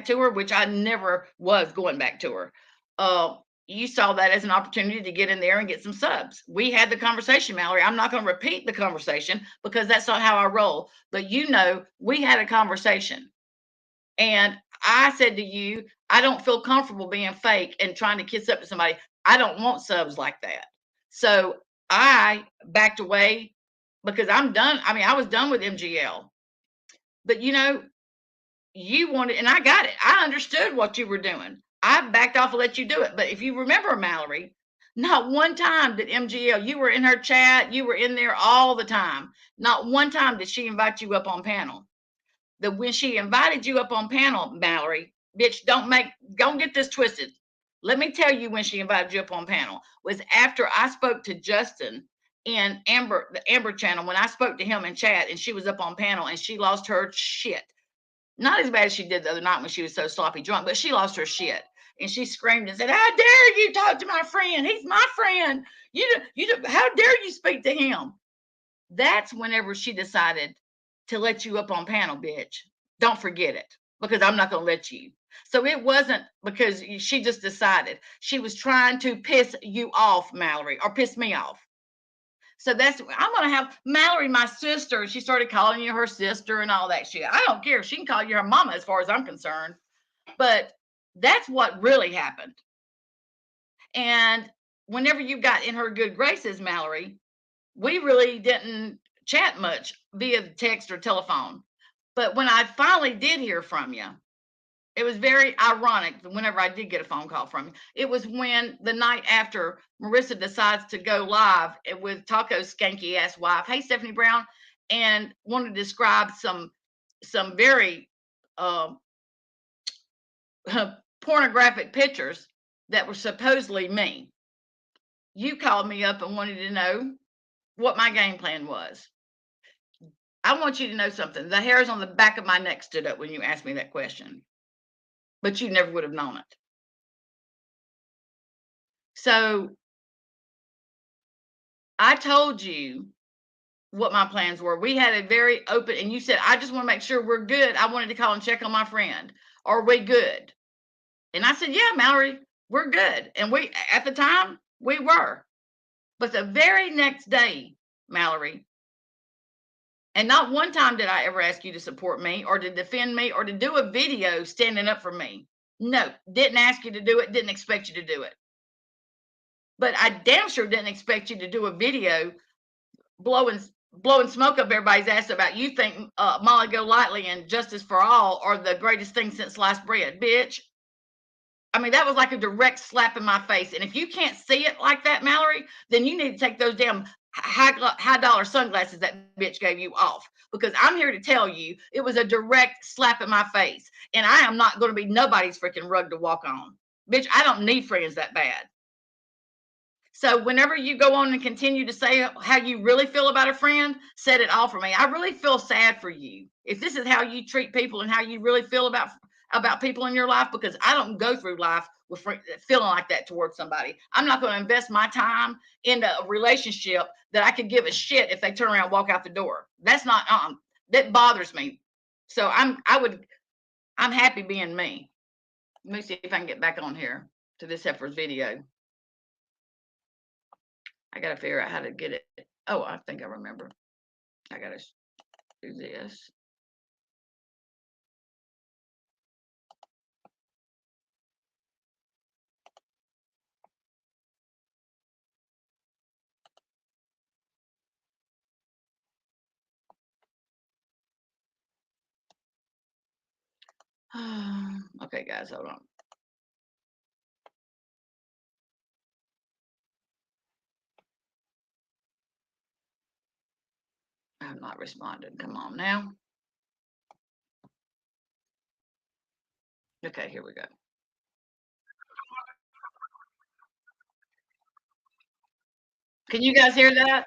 to her, which I never was going back to her. You saw that as an opportunity to get in there and get some subs. We had the conversation, Mallory. I'm not going to repeat the conversation because that's not how I roll. But we had a conversation. And I said to you, I don't feel comfortable being fake and trying to kiss up to somebody. I don't want subs like that. So I backed away because I'm done. I mean, I was done with MGL. But you wanted, and I got it. I understood what you were doing. I backed off and let you do it. But if you remember, Mallory, not one time did MGL, you were in her chat, you were in there all the time. Not one time did she invite you up on panel. When she invited you up on panel, Mallory, bitch, don't get this twisted. Let me tell you when she invited you up on panel was after I spoke to Justin in the Amber channel, when I spoke to him in chat and she was up on panel and she lost her shit. Not as bad as she did the other night when she was so sloppy drunk, but she lost her shit. And she screamed and said, how dare you talk to my friend? He's my friend. How dare you speak to him? That's whenever she decided to let you up on panel, bitch. Don't forget it, because I'm not going to let you. So it wasn't because she just decided. She was trying to piss you off, Mallory, or piss me off. So I'm going to have Mallory, my sister. She started calling you her sister and all that shit. I don't care. She can call you her mama as far as I'm concerned. But that's what really happened. And whenever you got in her good graces, Mallory, we really didn't chat much via text or telephone. But when I finally did hear from you, It was very ironic whenever I did get a phone call from you. It was when the night after Marissa decides to go live with Taco's skanky ass wife, hey Stephanie Brown, and wanted to describe some very pornographic pictures that were supposedly me. You called me up and wanted to know what my game plan was. I want you to know something. The hairs on the back of my neck stood up when you asked me that question, but you never would have known it. So I told you what my plans were. We had a very open, and you said, I just want to make sure we're good. I wanted to call and check on my friend. Are we good? And I said, yeah, Mallory, we're good. And we, at the time, we were. But the very next day, Mallory, and not one time did I ever ask you to support me or to defend me or to do a video standing up for me. No, didn't ask you to do it, didn't expect you to do it. But I damn sure didn't expect you to do a video blowing smoke up everybody's ass about you think Molly Golightly and Justice for All are the greatest thing since sliced bread, bitch. I mean, that was like a direct slap in my face. And if you can't see it like that, Mallory, then you need to take those damn high dollar sunglasses that bitch gave you off, because I'm here to tell you it was a direct slap in my face, and I am not going to be nobody's freaking rug to walk on. Bitch, I don't need friends that bad. So whenever you go on and continue to say how you really feel about a friend, set it all for me. I really feel sad for you if this is how you treat people and how you really feel about people in your life, because I don't go through life with feeling like that towards somebody. I'm not going to invest my time into a relationship that I could give a shit if they turn around and walk out the door. That's not that bothers me. So I'm happy being me. Let me see if I can get back on here to this heifer's video. I got to figure out how to get it. Oh, I think I remember. I got to do this. Okay, guys, hold on. I'm not responding. Come on now. Okay, here we go. Can you guys hear that?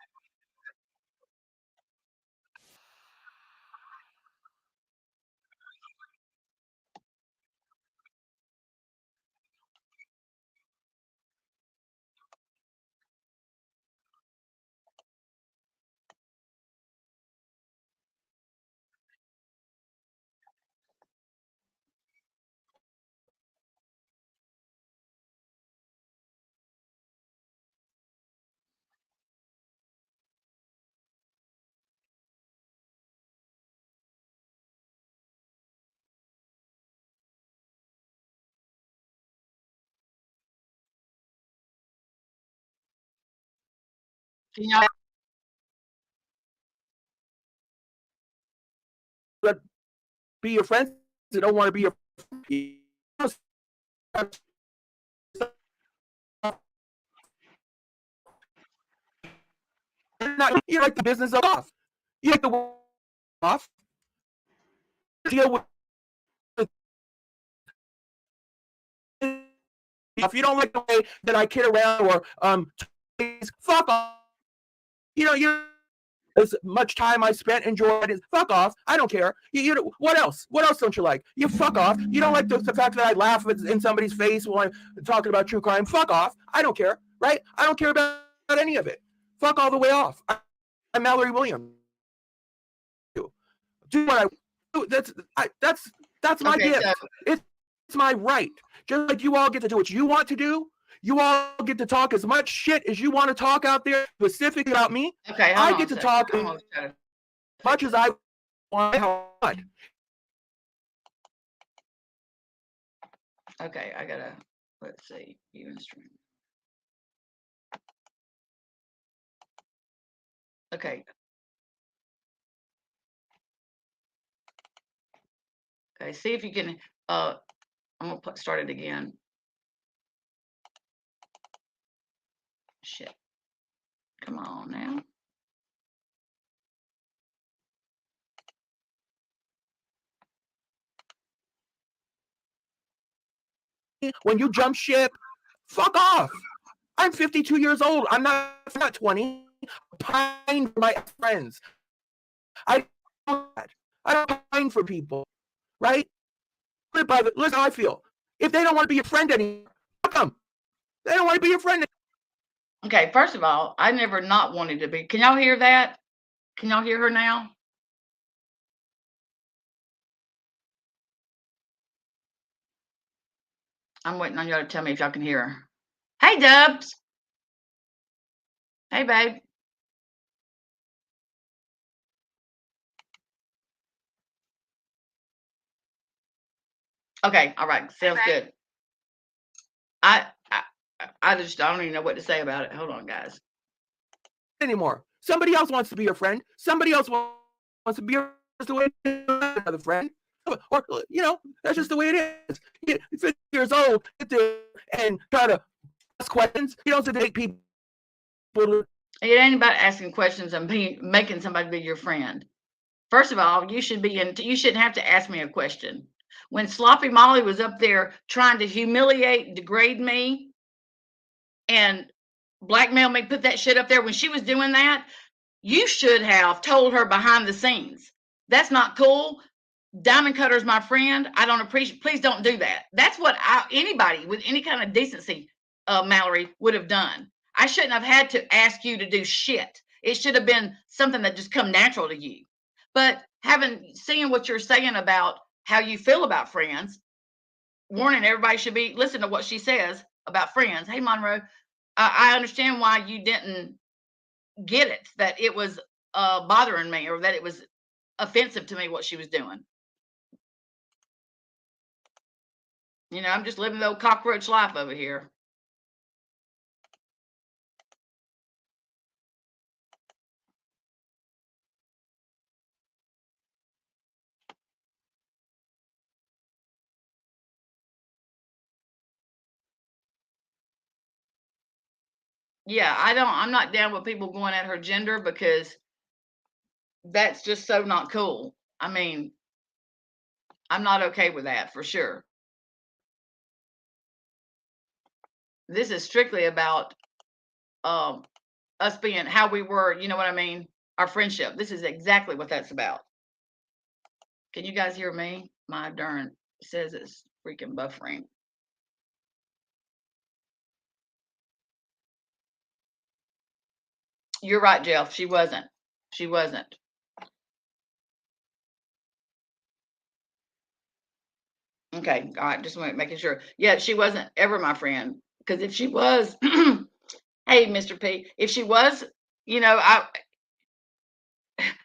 Can y'all? But be your friends. They don't want to be your friends. You like the business of off. You like the off. Deal with. If you don't like the way that I kid around or fuck off. You as much time I spent enjoying it. Fuck off. I don't care. You what else? What else don't you like? You fuck off. You don't like the fact that I laugh in somebody's face while I'm talking about true crime. Fuck off. I don't care. Right? I don't care about any of it. Fuck all the way off. I'm Mallory Williams. Do what I do. That's my gift. So it's my right. Just like you all get to do what you want to do. You all get to talk as much shit as you want to talk out there, specifically about me. Okay, I get to talk as much as I want. Okay, I gotta, let's see, even stream. Okay. Okay, see if you can I'm gonna start it again. Shit. Come on now. When you jump ship, fuck off. I'm 52 years old. I'm not 20. Pine for my friends. I don't pine for people, right? Listen how I feel. If they don't want to be your friend anymore, fuck them. They don't want to be your friend. Okay, first of all, I never not wanted to be. Can y'all hear that? Can y'all hear her now? I'm waiting on y'all to tell me if y'all can hear her. Hey, Dubs. Hey, babe. Okay, all right, sounds good. I just don't even know what to say about it. Hold on, guys. Anymore. Somebody else wants to be your friend. Somebody else wants to be your another friend. Or, you know, that's just the way it is. You're 50 years old, sit there and try to ask questions. You don't debate people. It ain't about asking questions and making somebody be your friend. First of all, you shouldn't have to ask me a question. When Sloppy Molly was up there trying to humiliate, degrade me, and blackmail me, put that shit up there, when she was doing that, you should have told her behind the scenes. That's not cool. Diamond Cutter's my friend. I don't appreciate. Please don't do that. That's what anybody with any kind of decency, Mallory, would have done. I shouldn't have had to ask you to do shit. It should have been something that just come natural to you. But seeing what you're saying about how you feel about friends, warning everybody should be listen to what she says about friends. Hey, Monroe, I understand why you didn't get it, that it was bothering me or that it was offensive to me what she was doing. You know, I'm just living the old cockroach life over here. Yeah, I'm not down with people going at her gender because that's just so not cool. I mean, I'm not okay with that for sure. This is strictly about us being how we were, you know what I mean? Our friendship. This is exactly what that's about. Can you guys hear me? My darn says it's freaking buffering. You're right, Jeff. She wasn't. She wasn't. Okay. All right. Just making sure. Yeah, she wasn't ever my friend. Because if she was, hey, Mr. P, if she was, you know,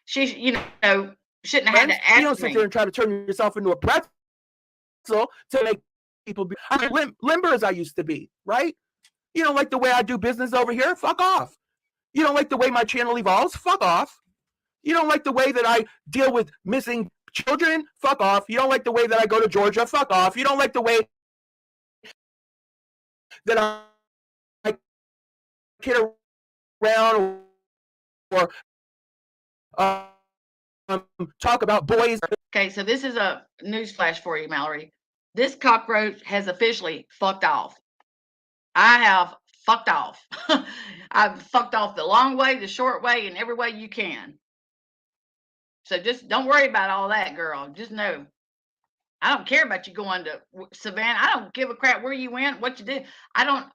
she, you know, shouldn't have had to ask me. You don't sit there and try to turn yourself into a pretzel to make people be limber as I used to be, right? You don't like the way I do business over here? Fuck off. You don't like the way my channel evolves? Fuck off. You don't like the way that I deal with missing children? Fuck off. You don't like the way that I go to Georgia? Fuck off. You don't like the way that I kid around or talk about boys. Okay, so this is a news flash for you, Mallory. This cockroach has officially fucked off. I have fucked off. I've fucked off the long way, the short way, and every way you can. So just don't worry about all that, girl. Just know I don't care about you going to Savannah. I don't give a crap where you went, what you did. I'm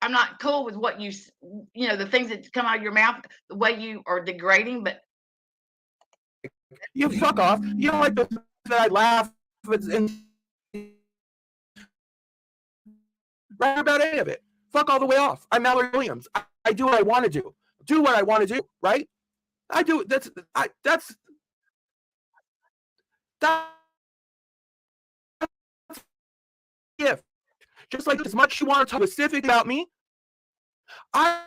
not cool with what you know, the things that come out of your mouth, the way you are degrading, but you fuck off. You don't like the that I laugh and right about any of it. Fuck all the way off. I'm Mallory Williams. I do what I want to do. Do what I want to do, right? I do. That's gift. Just like as much you want to talk specific about me, I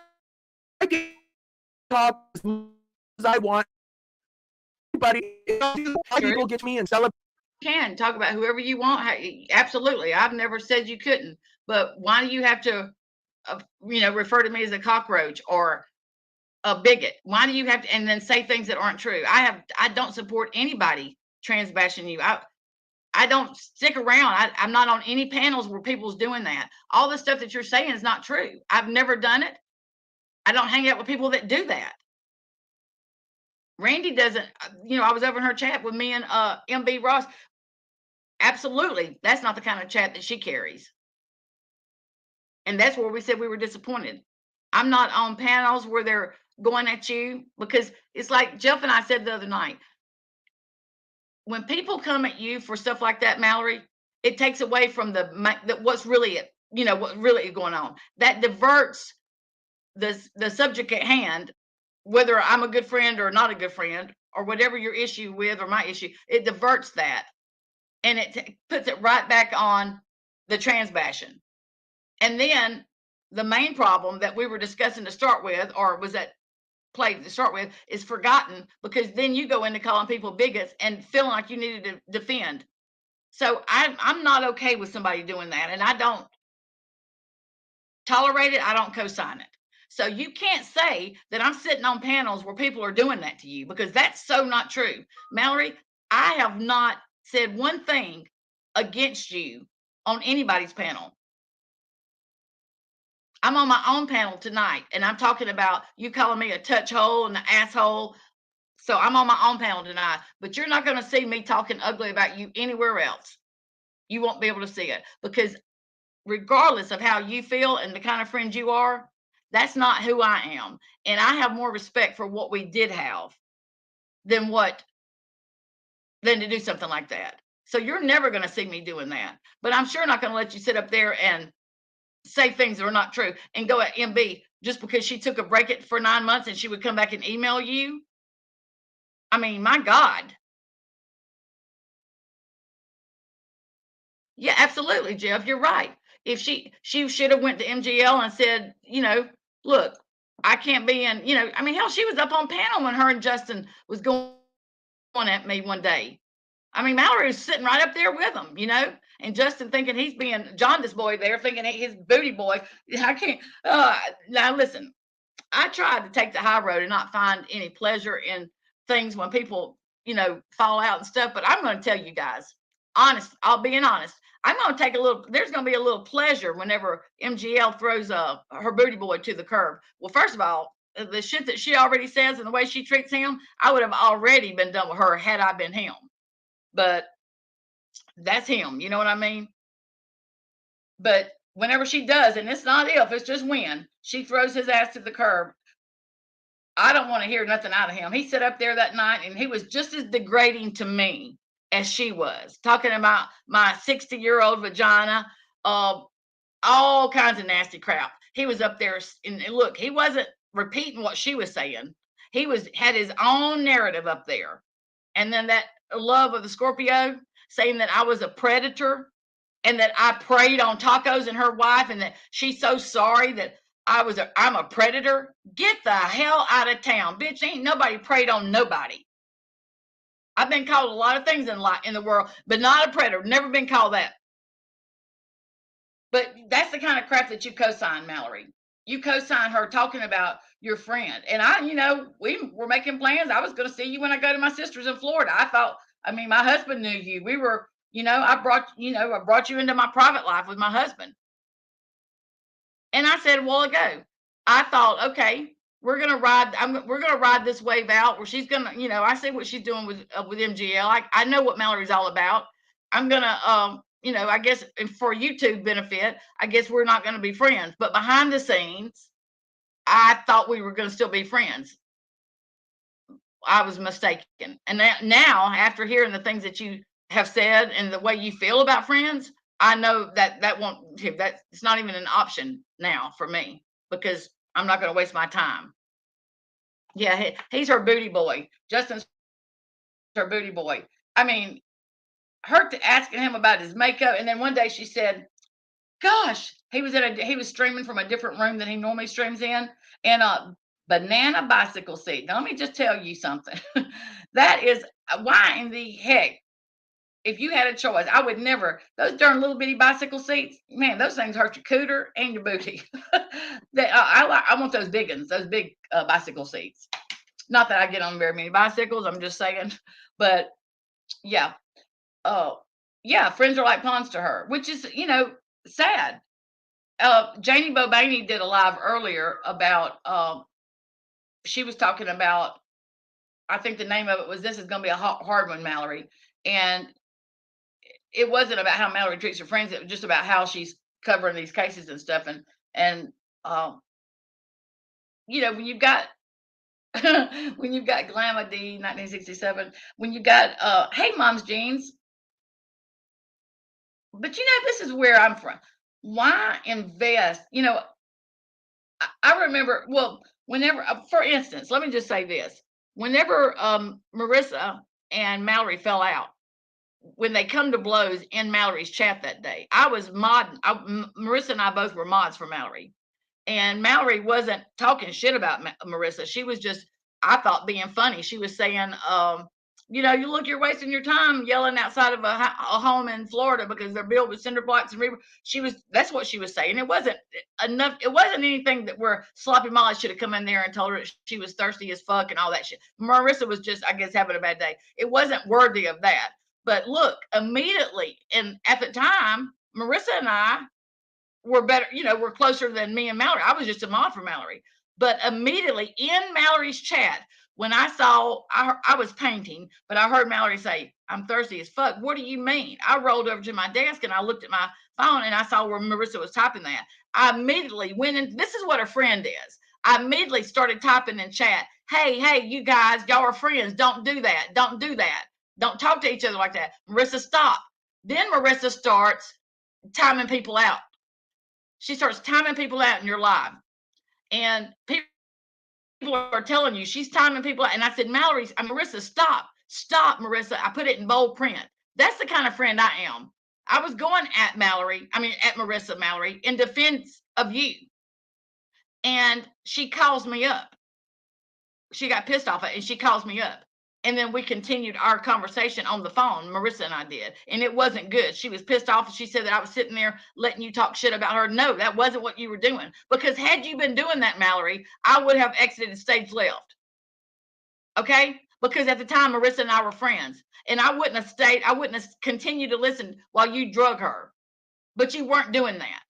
can talk as much as I want. Everybody, people get me and celebrate can talk about whoever you want. Absolutely. I've never said you couldn't, but why do you have to, refer to me as a cockroach or a bigot? Why do you have to, and then say things that aren't true? I don't support anybody trans bashing you. I don't stick around. I'm not on any panels where people's doing that. All the stuff that you're saying is not true. I've never done it. I don't hang out with people that do that. Randy doesn't, I was over in her chat with me and MB RHAIS. Absolutely. That's not the kind of chat that she carries. And that's where we said we were disappointed. I'm not on panels where they're going at you, because it's like Jeff and I said the other night, when people come at you for stuff like that, Mallory, it takes away from the what's really, what really is going on. That diverts the subject at hand, whether I'm a good friend or not a good friend, or whatever your issue with or my issue, it diverts that. And it puts it right back on the trans bashing. And then the main problem that we were discussing to start with, or was that play to start with, is forgotten, because then you go into calling people bigots and feeling like you needed to defend. So I'm not okay with somebody doing that, and I don't tolerate it. I don't co-sign it. So you can't say that I'm sitting on panels where people are doing that to you, because that's so not true. Mallory, I have not said one thing against you on anybody's panel. I'm on my own panel tonight, and I'm talking about you calling me a touch hole and an asshole. So I'm on my own panel tonight, but you're not going to see me talking ugly about you anywhere else. You won't be able to see it, because regardless of how you feel and the kind of friend you are, that's not who I am. And I have more respect for what we did have than to do something like that. So you're never going to see me doing that. But I'm sure not going to let you sit up there and say things that are not true and go at MB just because she took a break for 9 months and she would come back and email you. I mean, my God. Yeah, absolutely, Jeff. You're right. If she should have went to MGL and said, look, I can't be in, I mean, hell, she was up on panel when her and Justin was going at me one day. I mean, Mallory was sitting right up there with him, and Justin thinking he's being jaundice boy there, thinking his booty boy. I can't. Now listen, I tried to take the high road and not find any pleasure in things when people, fall out and stuff. But I'm going to tell you guys, I'll be honest. I'm going to take there's going to be a little pleasure whenever MGL throws her booty boy to the curb. Well, first of all, the shit that she already says and the way she treats him, I would have already been done with her had I been him. But that's him. You know what I mean? But whenever she does, and it's not if, it's just when, she throws his ass to the curb, I don't want to hear nothing out of him. He sat up there that night and he was just as degrading to me as she was, talking about my 60-year-old vagina, all kinds of nasty crap. He was up there, and look, he wasn't repeating what she was saying. He had his own narrative up there. And then that love of the Scorpio saying that I was a predator and that I preyed on Tacos and her wife, and that she's so sorry that I'm a predator. Get the hell out of town, bitch. Ain't nobody preyed on nobody. I've been called a lot of things in the world, but not a predator. Never been called that. But that's the kind of crap that you co-sign, Mallory. You co-sign her talking about your friend. And we were making plans. I was going to see you when I go to my sister's in Florida. My husband knew you. We were, I brought you into my private life with my husband. And I said a while ago, I thought, okay, we're going to ride this wave out where she's going to, I see what she's doing with MGL. I know what Mallory's all about. I'm going to, I guess for YouTube benefit, I guess we're not going to be friends. But behind the scenes, I thought we were going to still be friends. I was mistaken. And now, after hearing the things that you have said and the way you feel about friends, I know that it's not even an option now for me, because I'm not going to waste my time. Yeah, he's her booty boy. Justin's her booty boy. I mean, her asking him about his makeup, and then one day she said, "Gosh, he was streaming from a different room than he normally streams in a banana bicycle seat." Now, let me just tell you something. That is, why in the heck if you had a choice, I would never, those darn little bitty bicycle seats, man, those things hurt your cooter and your booty. I want those big ones, those big bicycle seats. Not that I get on very many bicycles, I'm just saying. But yeah, yeah, friends are like pawns to her, which is, sad. Janie Bobaney did a live earlier about, she was talking about, I think the name of it was "This is going to be a hard one, Mallory," and it wasn't about how Mallory treats her friends. It was just about how she's covering these cases and stuff. And when you've got when you've got Glamma D 1967, when you got hey mom's jeans, but this is where I'm from. Why invest? I remember, well, whenever, for instance, let me just say this: whenever Marissa and Mallory fell out, when they come to blows in Mallory's chat that day, I was Marissa and I both were mods for Mallory, and Mallory wasn't talking shit about Marissa. She was just, I thought, being funny. She was saying, you look, you're wasting your time yelling outside of a home in Florida because they're built with cinder blocks and that's what she was saying. It wasn't enough. It wasn't anything that where Sloppy Molly should have come in there and told her she was thirsty as fuck and all that shit. Marissa was just, I guess, having a bad day. It wasn't worthy of that. But look, immediately, and at the time, Marissa and I were better, we're closer than me and Mallory. I was just a mod for Mallory. But immediately in Mallory's chat, when I saw, I was painting, but I heard Mallory say, "I'm thirsty as fuck." What do you mean? I rolled over to my desk and I looked at my phone and I saw where Marissa was typing that. I immediately went in. This is what a friend is. I immediately started typing in chat, hey, you guys, y'all are friends. Don't do that. Don't do that. Don't talk to each other like that. Marissa, stop. Then Marissa starts timing people out. She starts timing people out in your live. And people are telling you she's timing people out. And I said, Marissa, stop, Marissa. I put it in bold print. That's the kind of friend I am. I was going at Marissa, Mallory, in defense of you. And she calls me up. She got pissed off and she calls me up. And then we continued our conversation on the phone, Marissa and I did. And it wasn't good. She was pissed off. She said that I was sitting there letting you talk shit about her. No, that wasn't what you were doing. Because had you been doing that, Mallory, I would have exited stage left. Okay? Because at the time, Marissa and I were friends. And I wouldn't have continued to listen while you drug her. But you weren't doing that.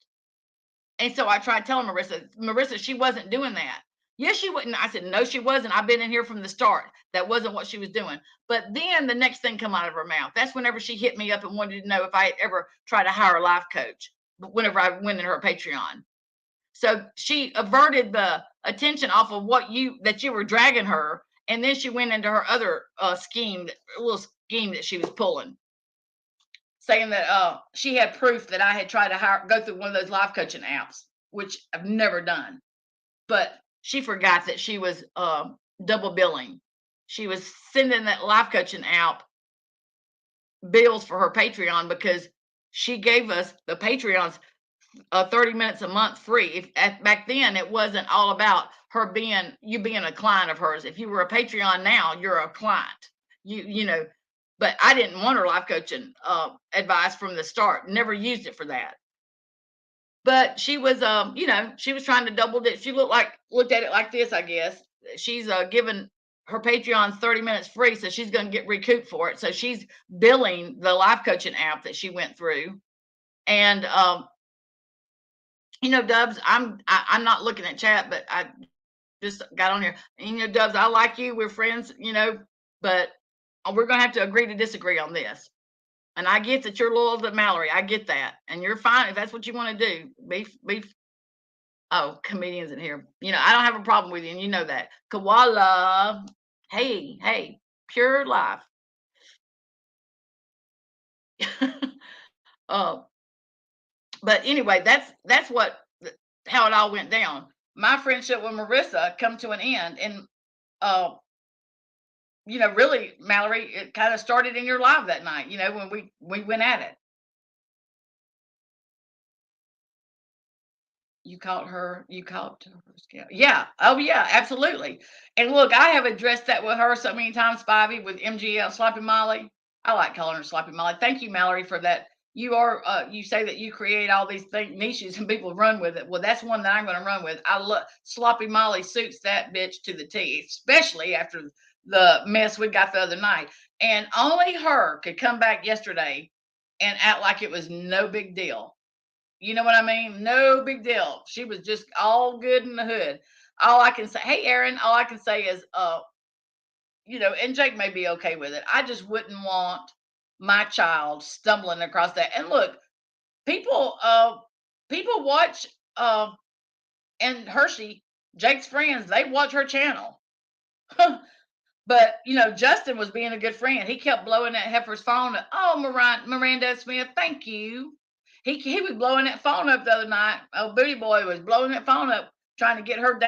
And so I tried telling Marissa, she wasn't doing that. Yes, she wouldn't. I said, no, she wasn't. I've been in here from the start. That wasn't what she was doing. But then the next thing come out of her mouth. That's whenever she hit me up and wanted to know if I had ever tried to hire a life coach, whenever I went in her Patreon. So she averted the attention off of that you were dragging her. And then she went into her other little scheme that she was pulling, saying that she had proof that I had tried to go through one of those life coaching apps, which I've never done. But she forgot that she was double billing. She was sending that life coaching app bills for her Patreon because she gave us the Patreons 30 minutes a month free. Back then it wasn't all about you being a client of hers. If you were a Patreon now, you're a client. But I didn't want her life coaching advice from the start. Never used it for that. But she was, she was trying to double dip. She looked at it like this, I guess. She's giving her Patreon 30 minutes free, so she's going to get recouped for it. So she's billing the life coaching app that she went through. And, Dubs, I'm not looking at chat, but I just got on here. And, Dubs, I like you. We're friends, but we're going to have to agree to disagree on this. And I get that you're loyal to Mallory. I get that. And you're fine if that's what you want to do. Oh, comedians in here. I don't have a problem with you, and you know that. Koala. Hey, pure life. But anyway, that's how it all went down. My friendship with Marissa come to an end. And really, Mallory, it kind of started in your live that night, when we went at it. You caught her scale. Yeah. Oh, yeah, absolutely. And look, I have addressed that with her so many times, Spivey, with MGL, Sloppy Molly. I like calling her Sloppy Molly. Thank you, Mallory, for that. You are you say that you create all these niches and people run with it. Well, that's one that I'm going to run with. I love Sloppy Molly suits that bitch to the T, especially after the mess we got the other night. And only her could come back yesterday and act like it was no big deal. You know what I mean? No big deal. She was just all good in the hood. All I can say, hey Aaron, all I can say is and Jake may be okay with it. I just wouldn't want my child stumbling across that. And look, people people watch and Hershey, Jake's friends, they watch her channel. But Justin was being a good friend. He kept blowing that heifer's phone up. Oh, Miranda Smith, thank you. He was blowing that phone up the other night. Oh, Booty Boy was blowing that phone up, trying to get her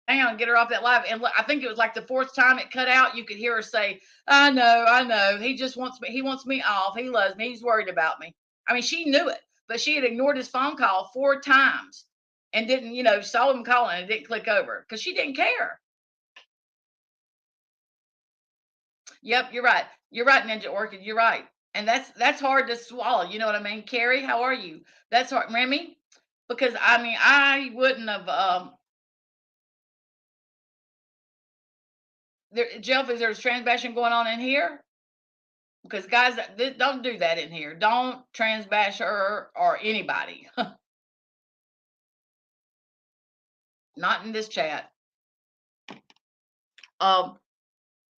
down, get her off that live. And I think it was like the fourth time it cut out. You could hear her say, I know. He just wants me. He wants me off. He loves me. He's worried about me. I mean, she knew it, but she had ignored his phone call 4 times and didn't, saw him calling and didn't click over because she didn't care. Yep, you're right. You're right, Ninja Orchid. You're right. And that's hard to swallow. You know what I mean? Carrie, how are you? That's hard. Remy, because I mean, I wouldn't have Jeff, is there trans bashing going on in here? Because guys, don't do that in here. Don't trans bash her or anybody. Not in this chat. Not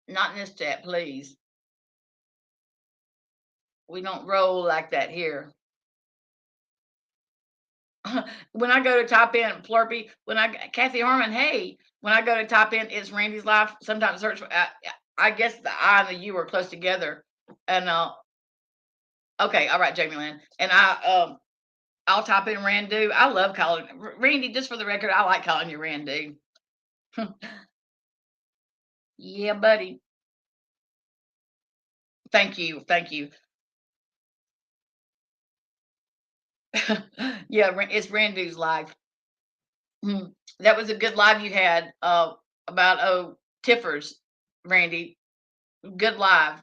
in this chat, please. We don't roll like that here. When I go to type in Plurpy, Kathy Harmon, hey, when I go to type in it's Randy's life, sometimes search for, I guess the I and the U are close together. And okay, all right, Jamie Lynn. And I'll type in Randu. I love calling Randy, just for the record, I like calling you Randu. Yeah, buddy. Thank you. Thank you. Yeah, it's Randu's live. That was a good live you had about Tiffers, Randy. Good live.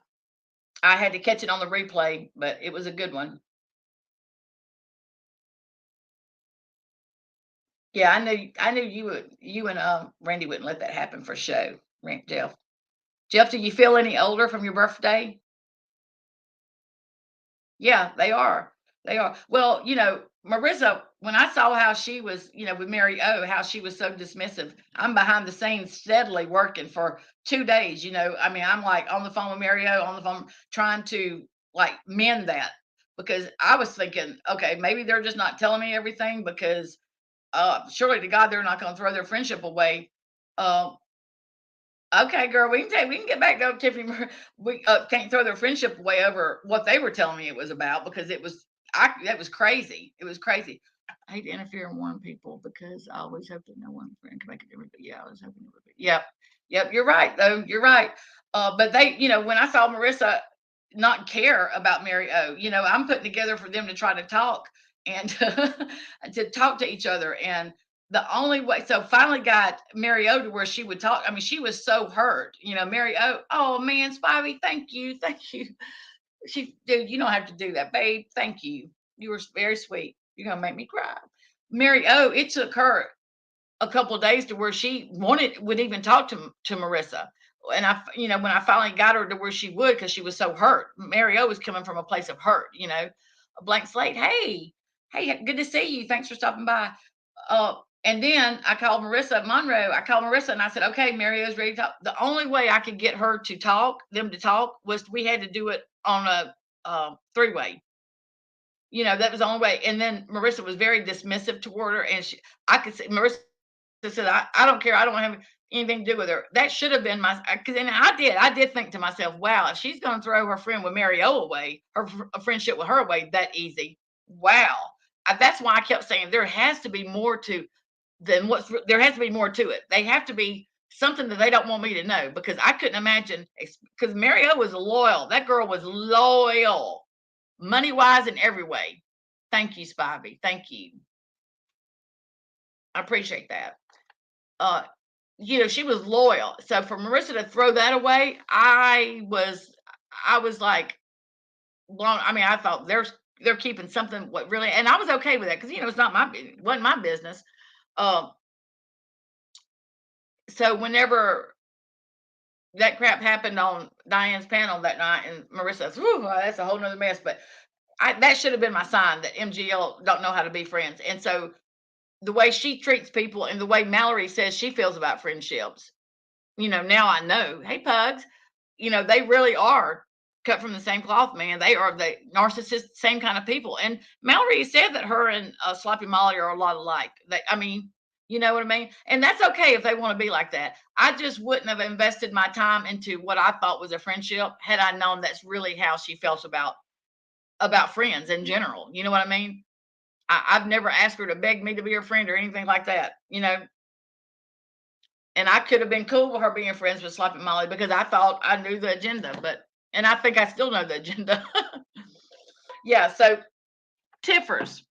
I had to catch it on the replay, but it was a good one. Yeah, I knew you and Randy wouldn't let that happen for show. Jeff. Jeff, do you feel any older from your birthday? Yeah, they are. They are. Well, Marissa, when I saw how she was, with Mary O, how she was so dismissive, I'm behind the scenes steadily working for 2 days. I mean, I'm like on the phone with Mary O, on the phone trying to like mend that because I was thinking, okay, maybe they're just not telling me everything because surely to God they're not going to throw their friendship away. Uh, Okay, girl, we can get back to Tiffany. We can't throw their friendship away over what they were telling me it was about because that was crazy. It was crazy. I hate to interfere and warn people because I always hope that no one friend can make a difference. But yeah, I was hoping it would be. Yep. You're right though. You're right. But they, when I saw Marissa not care about Mary O, I'm putting together for them to try to talk and to talk to each other and the only way, so finally got Mary O to where she would talk. I mean, she was so hurt, Mary O. Oh man, Spivey, thank you. Dude, you don't have to do that, babe. Thank you. You were very sweet. You're gonna make me cry. Mary O, it took her a couple of days to where she would even talk to Marissa. And when I finally got her to where she would, because she was so hurt. Mary O was coming from a place of hurt, a blank slate. Hey, good to see you. Thanks for stopping by. And then I called Marissa Monroe. I called Marissa and I said, okay, Mario's ready to talk. The only way I could get her to talk, them to talk, was we had to do it on a 3-way. That was the only way. And then Marissa was very dismissive toward her. And I could say, Marissa said, I don't care. I don't have anything to do with her. That should have been and I did think to myself, wow, if she's going to throw her friend with Mary O away, her friendship with her away that easy. Wow. That's why I kept saying there has to be more to there has to be more to it. They have to be something that they don't want me to know because I couldn't imagine because Mary O was loyal. That girl was loyal, money wise in every way. Thank you, Spivey. Thank you. I appreciate that. She was loyal. So for Marissa to throw that away, I was I was like blown. I mean, I thought they're keeping something what really, and I was okay with that because it's not it wasn't my business. Um, so whenever that crap happened on Diane's panel that night, and Marissa says, "Whew, that's a whole nother mess." But that should have been my sign that MGL don't know how to be friends. And so the way she treats people and the way Mallory says she feels about friendships, now I know, hey, Pugs, they really are cut from the same cloth, man. They are the narcissist, same kind of people. And Mallory said that her and Sloppy Molly are a lot alike. I mean, you know what I mean? And that's okay if they want to be like that. I just wouldn't have invested my time into what I thought was a friendship had I known that's really how she felt about friends in general. You know what I mean? I've never asked her to beg me to be her friend or anything like that, and I could have been cool with her being friends with Sloppy Molly because I thought I knew the agenda, and I think I still know the agenda. Yeah, so Tiffers.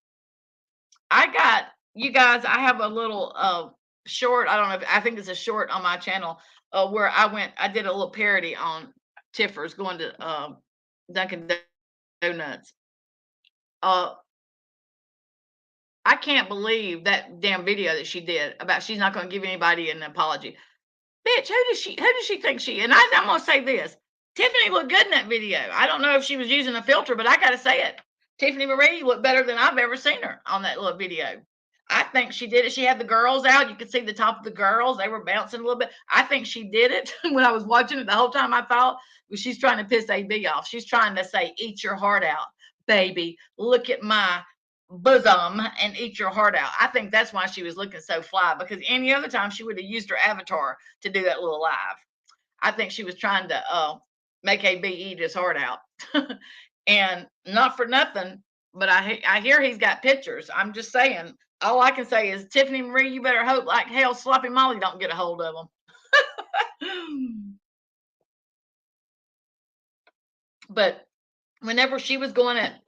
You guys, I have a little short, I don't know, I think it's a short on my channel where I did a little parody on Tiffers going to Dunkin' Donuts. I can't believe that damn video that she did about she's not going to give anybody an apology. Bitch, who does she think she? And I'm gonna say this: Tiffany looked good in that video. I don't know if she was using a filter, but I gotta say it. Tiffany Marie looked better than I've ever seen her on that little video. I think she did it. She had the girls out. You could see the top of the girls. They were bouncing a little bit. I think she did it. When I was watching it the whole time, I thought she's trying to piss AB off. She's trying to say, "Eat your heart out, baby. Look at my bosom and eat your heart out." I think that's why she was looking so fly, because any other time she would have used her avatar to do that little live. I think she was trying to make AB eat his heart out. And not for nothing, but I hear he's got pictures. I'm just saying, all I can say is, Tiffany Marie, you better hope like hell Sloppy Molly don't get a hold of them. But whenever she was going at,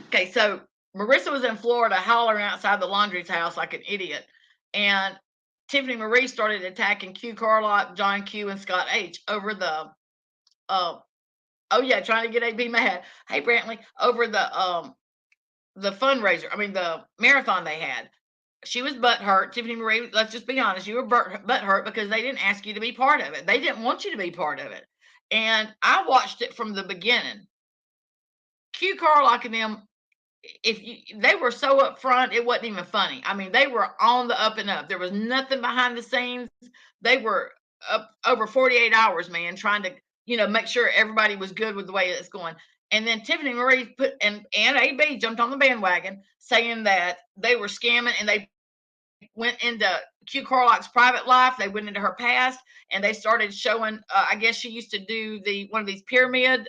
okay, so Marissa was in Florida hollering outside the laundry's house like an idiot. And Tiffany Marie started attacking Q Carlock, John Q, and Scott H over the trying to get AB mad. Hey Brantley, over the fundraiser. I mean the marathon they had. She was butthurt. Tiffany Marie, let's just be honest, you were butthurt because they didn't ask you to be part of it. They didn't want you to be part of it. And I watched it from the beginning. Q Carlock and them, they were so upfront, it wasn't even funny. I mean, they were on the up and up. There was nothing behind the scenes. They were up over 48 hours, man, trying to, make sure everybody was good with the way it's going. And then Tiffany Marie and AB jumped on the bandwagon saying that they were scamming, and they went into Q Carlock's private life. They went into her past, and they started showing, I guess she used to do one of these pyramid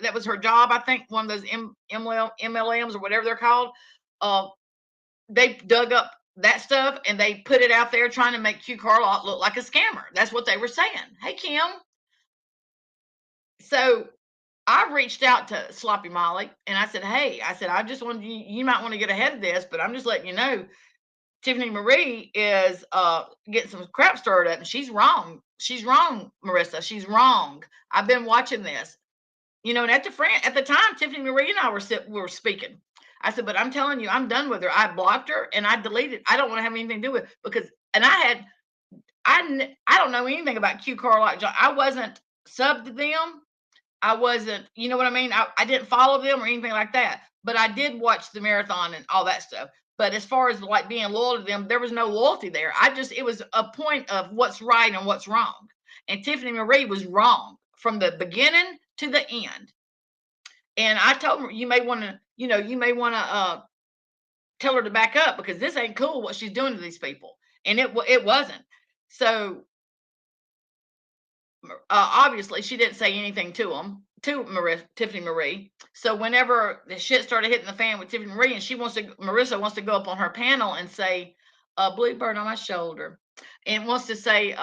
that was her job, I think, one of those MLMs or whatever they're called. They dug up that stuff and they put it out there trying to make Q Carlock look like a scammer. That's what they were saying. Hey, Kim. So I reached out to Sloppy Molly and I said, hey, I just wanted you might want to get ahead of this, but I'm just letting you know, Tiffany Marie is getting some crap stirred up, and she's wrong. She's wrong, Marissa. She's wrong. I've been watching this. And at the time, Tiffany Marie and I were speaking. I said, but I'm telling you, I'm done with her. I blocked her and I deleted. I don't want to have anything to do with it because, and I don't know anything about Q Carlock. I wasn't subbed to them. I wasn't, you know what I mean? I didn't follow them or anything like that, but I did watch the marathon and all that stuff. But as far as like being loyal to them, there was no loyalty there. It was a point of what's right and what's wrong. And Tiffany Marie was wrong from the beginning to the end. And I told her, you may want to tell her to back up because this ain't cool what she's doing to these people. And it wasn't. So obviously she didn't say anything to Tiffany Marie. So whenever the shit started hitting the fan with Tiffany Marie, and Marissa wants to go up on her panel and say, Bluebird on my shoulder, and wants to say,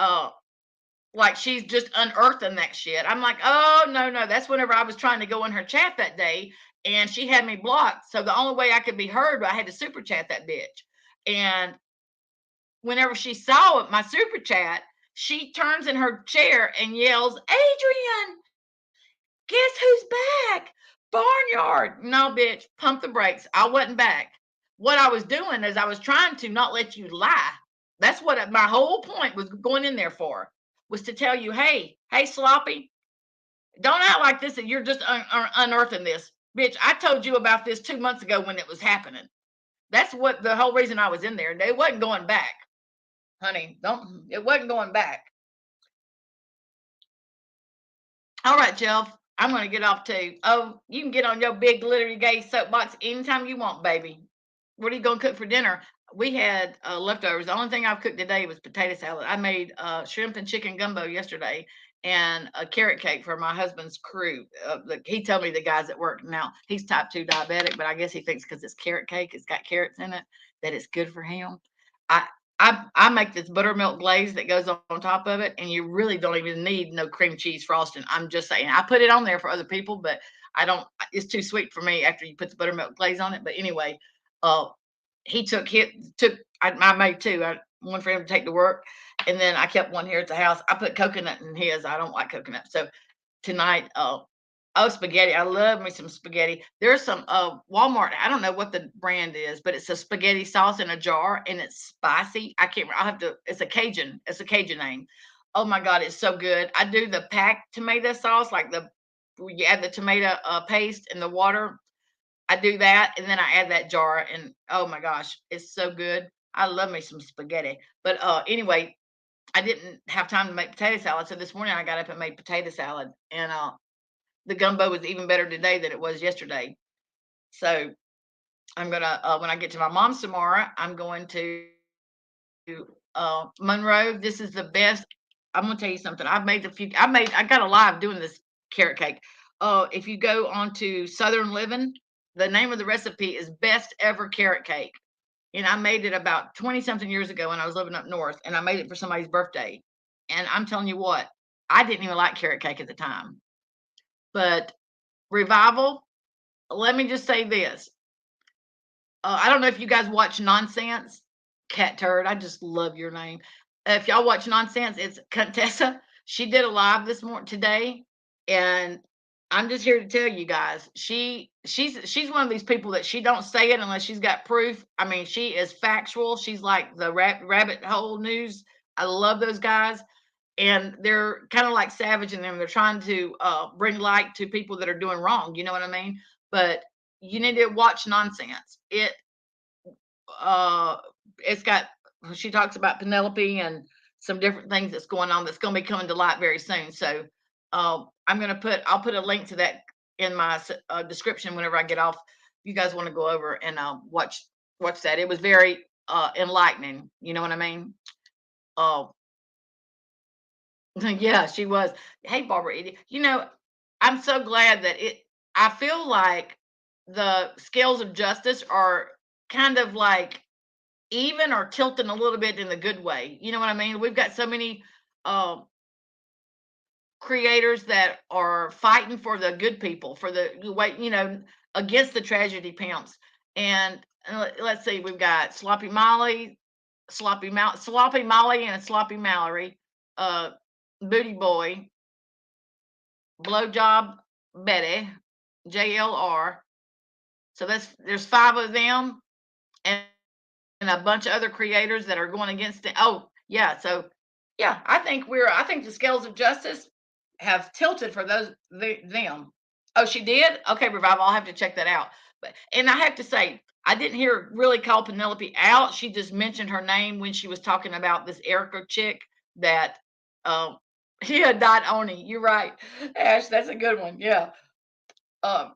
like she's just unearthing that shit. I'm like, oh, no. That's whenever I was trying to go in her chat that day and she had me blocked. So the only way I could be heard, I had to super chat that bitch. And whenever she saw my super chat, she turns in her chair and yells, Adrian, Guess who's back? Barnyard. No, bitch, pump the brakes. I wasn't back. What I was doing is I was trying to not let you lie. That's what my whole point was going in there for, was to tell you, hey, Sloppy, don't act like this and you're just unearthing this. Bitch, I told you about this 2 months ago when it was happening. That's what the whole reason I was in there. It wasn't going back. Honey, it wasn't going back. All right, Jeff, I'm going to get off too. Oh, you can get on your big glittery gay soapbox anytime you want, baby. What are you going to cook for dinner? We had leftovers. The only thing I've cooked today was potato salad. I made shrimp and chicken gumbo yesterday and a carrot cake for my husband's crew. He told me, the guys at work, now he's type 2 diabetic, but I guess he thinks because it's carrot cake, it's got carrots in it, that it's good for him. I make this buttermilk glaze that goes on top of it, and you really don't even need no cream cheese frosting. I'm just saying, I put it on there for other people, but I don't. It's too sweet for me after you put the buttermilk glaze on it. But anyway, he took I made two. One for him to take to work, and then I kept one here at the house. I put coconut in his. I don't like coconut, so tonight, spaghetti. I love me some spaghetti. There's some Walmart. I don't know what the brand is, but it's a spaghetti sauce in a jar and it's spicy. I can't. I'll have to. It's a Cajun. It's a Cajun name. Oh my God, it's so good. I do the packed tomato sauce, like you add the tomato paste and the water. I do that, and then I add that jar, and oh my gosh, it's so good. I love me some spaghetti. But anyway, I didn't have time to make potato salad, so this morning I got up and made potato salad, and the gumbo was even better today than it was yesterday. So I'm gonna when I get to my mom's tomorrow, I'm going to Monroe. This is the best. I'm gonna tell you something. I got a live doing this carrot cake. If you go onto Southern Living, the name of the recipe is best ever carrot cake. And I made it about 20 something years ago when I was living up north, and I made it for somebody's birthday. And I'm telling you what, I didn't even like carrot cake at the time. But Revival, let me just say this. I don't know if you guys watch Nonsense. Cat Turd, I just love your name. If y'all watch Nonsense, it's Contessa. She did a live this morning today, and I'm just here to tell you guys, she's one of these people that she don't say it unless she's got proof. I mean, she is factual. She's like the rabbit hole news. I love those guys, and they're kind of like Savage and them. They're trying to bring light to people that are doing wrong. You know what I mean? But you need to watch Nonsense. It's got, she talks about Penelope and some different things that's going on that's going to be coming to light very soon. So I'll put a link to that in my description whenever I get off. You guys want to go over and watch that. It was very enlightening. You know what I mean? Yeah, she was. Hey, Barbara Edie. I'm so glad that I feel like the scales of justice are kind of like even or tilting a little bit in the good way. You know what I mean? We've got so many creators that are fighting for the good people, for the way, against the tragedy pimps. And let's see, we've got Sloppy Molly, Sloppy Molly, and Sloppy Mallory, Booty Boy, Blowjob Betty, JLR. So there's 5 of them, and a bunch of other creators that are going against it. Oh, yeah. So yeah, I think the scales of justice have tilted for them. Oh, she did? Okay, Revival, I'll have to check that out. And I have to say, I didn't hear her really call Penelope out. She just mentioned her name when she was talking about this Erica chick that died Oni. You're right, Ash. That's a good one. Yeah.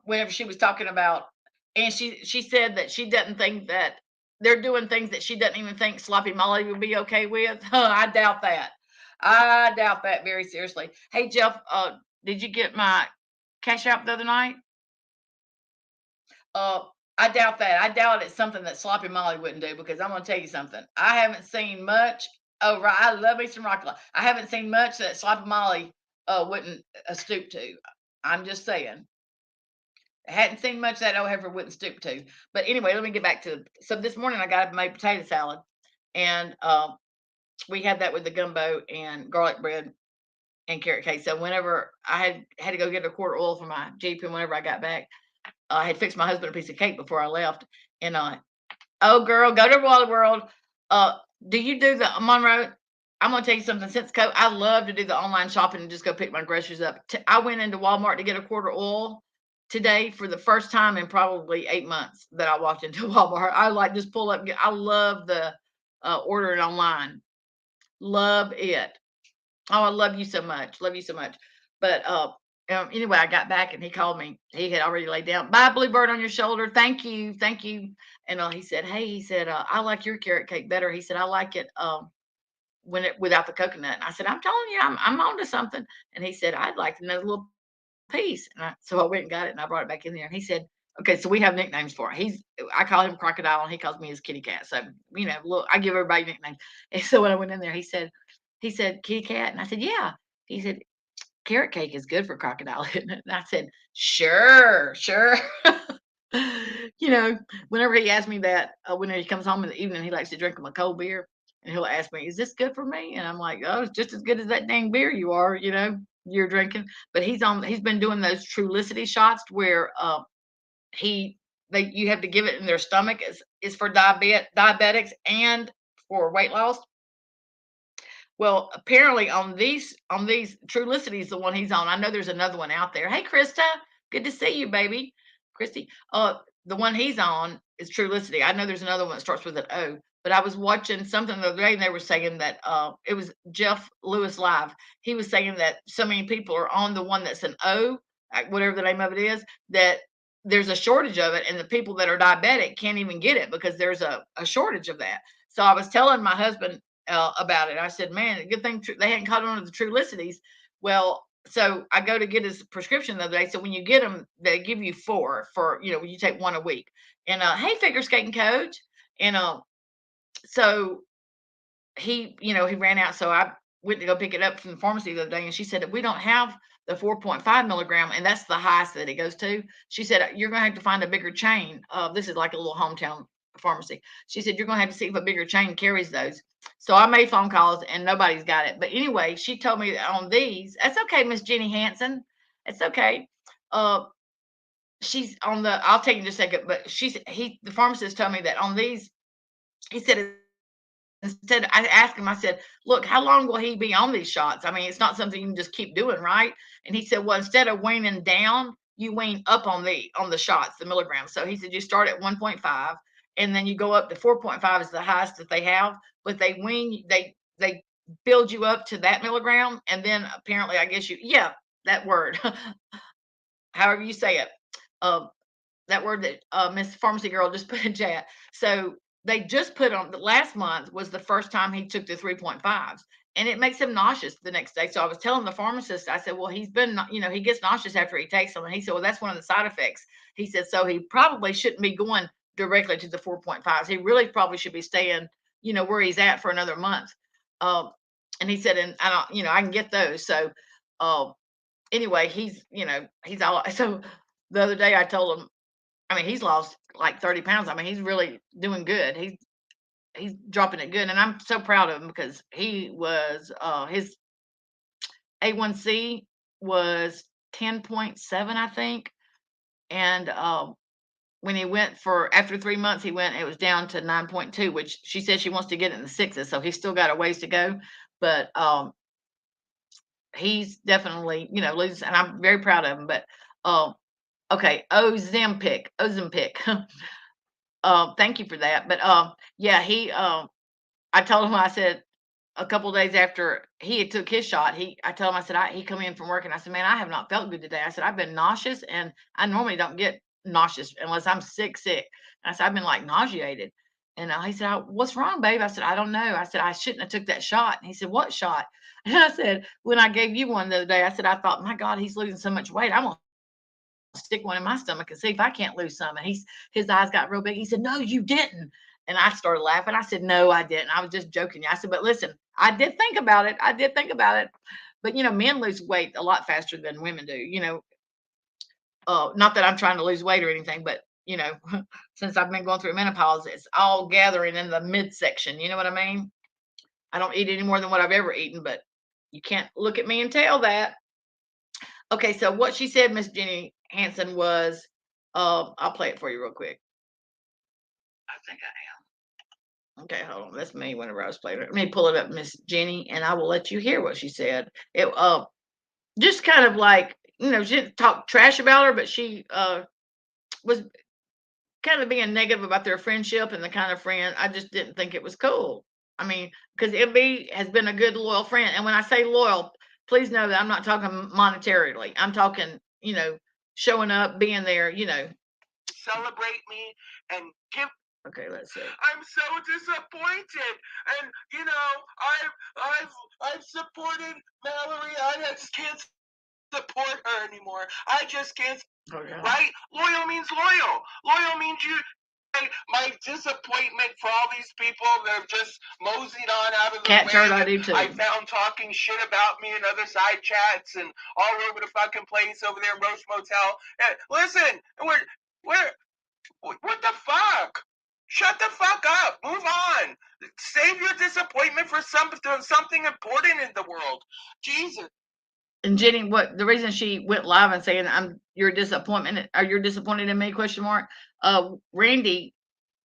Whenever she was talking about, and she said that she doesn't think that they're doing things that she doesn't even think Sloppy Molly would be okay with. I doubt that. I doubt that very seriously. Hey, Jeff, did you get my cash app the other night? I doubt that. I doubt it's something that Sloppy Molly wouldn't do, because I'm going to tell you something. I haven't seen much. Oh, right. I love me some Rockla. I haven't seen much that Sloppy Molly wouldn't stoop to. I'm just saying. I hadn't seen much that O'Heffer wouldn't stoop to. But anyway, let me get back to. So this morning I got up and made potato salad, and we had that with the gumbo and garlic bread. and carrot cake. So whenever I had to go get a quart of oil for my Jeep, and whenever I got back, I had fixed my husband a piece of cake before I left. And oh girl, go to Wally World. Uh, do you do the Monroe? I'm gonna tell you something. Since COVID, I love to do the online shopping and just go pick my groceries up. I went into Walmart to get a quart of oil today for the first time in probably 8 months that I walked into Walmart. I like just pull up. I love the ordering online. Love it. Oh, I love you so much. Love you so much. But anyway, I got back and he called me. He had already laid down. Bye, Bluebird on your shoulder. Thank you. Thank you. And he said, hey, he said, I like your carrot cake better. He said, I like it when it without the coconut. And I said, I'm telling you, I'm on to something. And he said, I'd like another little piece. So I went and got it and I brought it back in there. And he said, okay, so we have nicknames for it. I call him Crocodile and he calls me his kitty cat. So, look, I give everybody nicknames. And so when I went in there, he said, kitty cat. And I said, yeah. He said, carrot cake is good for Crocodile, isn't it? And I said, sure, sure. Whenever he asks me that, when he comes home in the evening, he likes to drink a cold beer. And he'll ask me, is this good for me? And I'm like, oh, it's just as good as that dang beer you're drinking. But he's been doing those Trulicity shots where you have to give it in their stomach. Is for diabetics and for weight loss. Well, apparently on these Trulicity is the one he's on. I know there's another one out there. Hey, Krista, good to see you, baby. Christy, the one he's on is Trulicity. I know there's another one that starts with an O. But I was watching something the other day, and they were saying that it was Jeff Lewis Live. He was saying that so many people are on the one that's an O, whatever the name of it is, that there's a shortage of it, and the people that are diabetic can't even get it because there's a shortage of that. So I was telling my husband about it. I said, man, good thing they hadn't caught on to the Trulicities. Well, so I go to get his prescription the other day. So when you get them, they give you 4 for, you take 1 a week. And hey, figure skating coach. And so he ran out. So I went to go pick it up from the pharmacy the other day, and she said that we don't have the 4.5 milligram, and that's the highest that it goes to. She said you're going to have to find a bigger chain. This is like a little hometown pharmacy. She said you're going to have to see if a bigger chain carries those. So I made phone calls and nobody's got it. But anyway, she told me that on these, that's okay, Miss Jenny Hansen. It's okay. She's on the, I'll take you in just a second, but the pharmacist told me that on these, he said, instead, I asked him, I said, look, how long will he be on these shots? I mean, it's not something you can just keep doing, right? And he said, well, instead of waning down, you wane up on the shots, the milligrams. So he said, you start at 1.5 and then you go up to 4.5 is the highest that they have, but they build you up to that milligram. And then apparently, I guess that word, however you say it, that word that Miss Pharmacy Girl just put in chat. So they just put on the last month was the first time he took the 3.5s, and it makes him nauseous the next day. So I was telling the pharmacist, I said, well, he's been, he gets nauseous after he takes them. And he said, well, that's one of the side effects. He said, so he probably shouldn't be going directly to the 4.5s. He really probably should be staying, where he's at for another month. And he said, and I don't, I can get those. So anyway, he's all, so the other day I told him, I mean, he's lost like 30 pounds. I mean, he's really doing good. He's dropping it good. And I'm so proud of him because he was, his A1C was 10.7, I think. And when he went after 3 months, it was down to 9.2, which she said she wants to get it in the 6s. So he's still got a ways to go. But he's definitely, losing, and I'm very proud of him. But okay, Ozempic. Thank you for that. But yeah, I told him, I said a couple of days after he had took his shot, I told him, I said, he come in from work and I said, man, I have not felt good today. I said, I've been nauseous, and I normally don't get nauseous unless I'm sick. And I said, I've been like nauseated. And he said, what's wrong, babe? I said, I don't know. I said, I shouldn't have took that shot. And he said, what shot? And I said, when I gave you one the other day, I said, I thought, my God, he's losing so much weight. I'm going to stick one in my stomach and see if I can't lose some. And his eyes got real big. He said, no, you didn't. And I started laughing. I said, no, I didn't. I was just joking. I said, but listen, I did think about it. But, men lose weight a lot faster than women do, not that I'm trying to lose weight or anything, but, since I've been going through menopause, it's all gathering in the midsection. You know what I mean? I don't eat any more than what I've ever eaten, but You can't look at me and tell that. Okay, so what she said, Miss Jenny Hansen, was, I'll play it for you real quick. I think I am. Okay, hold on. That's me whenever I was playing it. Let me pull it up, Miss Jenny, and I will let you hear what she said. It just kind of like, she didn't talk trash about her, but she was kind of being negative about their friendship and the kind of friend. I just didn't think it was cool. I mean, because MB has been a good, loyal friend. And when I say loyal, please know that I'm not talking monetarily. I'm talking, showing up, being there, Celebrate me and give. Okay, let's see. I'm so disappointed, and I've supported Mallory. I just can't support her anymore. I just can't. Oh, yeah. Right? Loyal means loyal. Loyal means you. My disappointment for all these people that have just moseyed on out of the Cat way turd, that I do too. I found talking shit about me in other side chats and all over the fucking place over there in Roche Motel. Listen, what the fuck? Shut the fuck up. Move on. Save your disappointment for something important in the world. Jesus. And Jenny, what the reason she went live and saying you're disappointment, or you're disappointed in me, question mark. Randy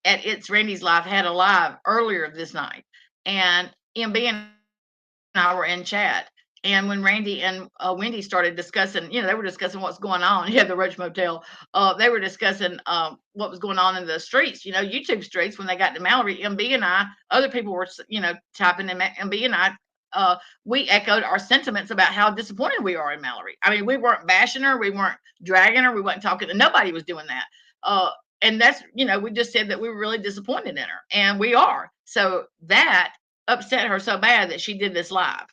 at It's Randy's Live had a live earlier this night, and MB and I were in chat. And when Randy and Wendy started discussing, they were discussing what's going on. Yeah, the Roach Motel. They were discussing what was going on in the streets, YouTube streets. When they got to Mallory, MB and I, other people were, typing in. MB and I, we echoed our sentiments about how disappointed we are in Mallory. I mean, we weren't bashing her, we weren't dragging her, we weren't talking. Nobody was doing that. And that's, we just said that we were really disappointed in her, and we are. So that upset her so bad that she did this live.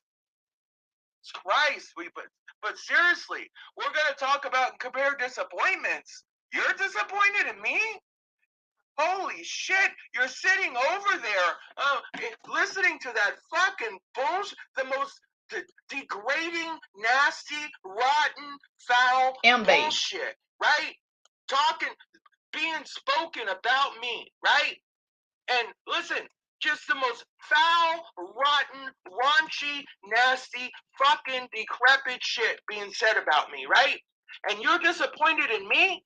Christ, but seriously, we're gonna talk about and compare disappointments. You're disappointed in me? Holy shit, you're sitting over there listening to that fucking bullshit, the most degrading, nasty, rotten, foul bullshit, right? Being spoken about me, right? And listen, just the most foul, rotten, raunchy, nasty, fucking decrepit shit being said about me, right? And you're disappointed in me?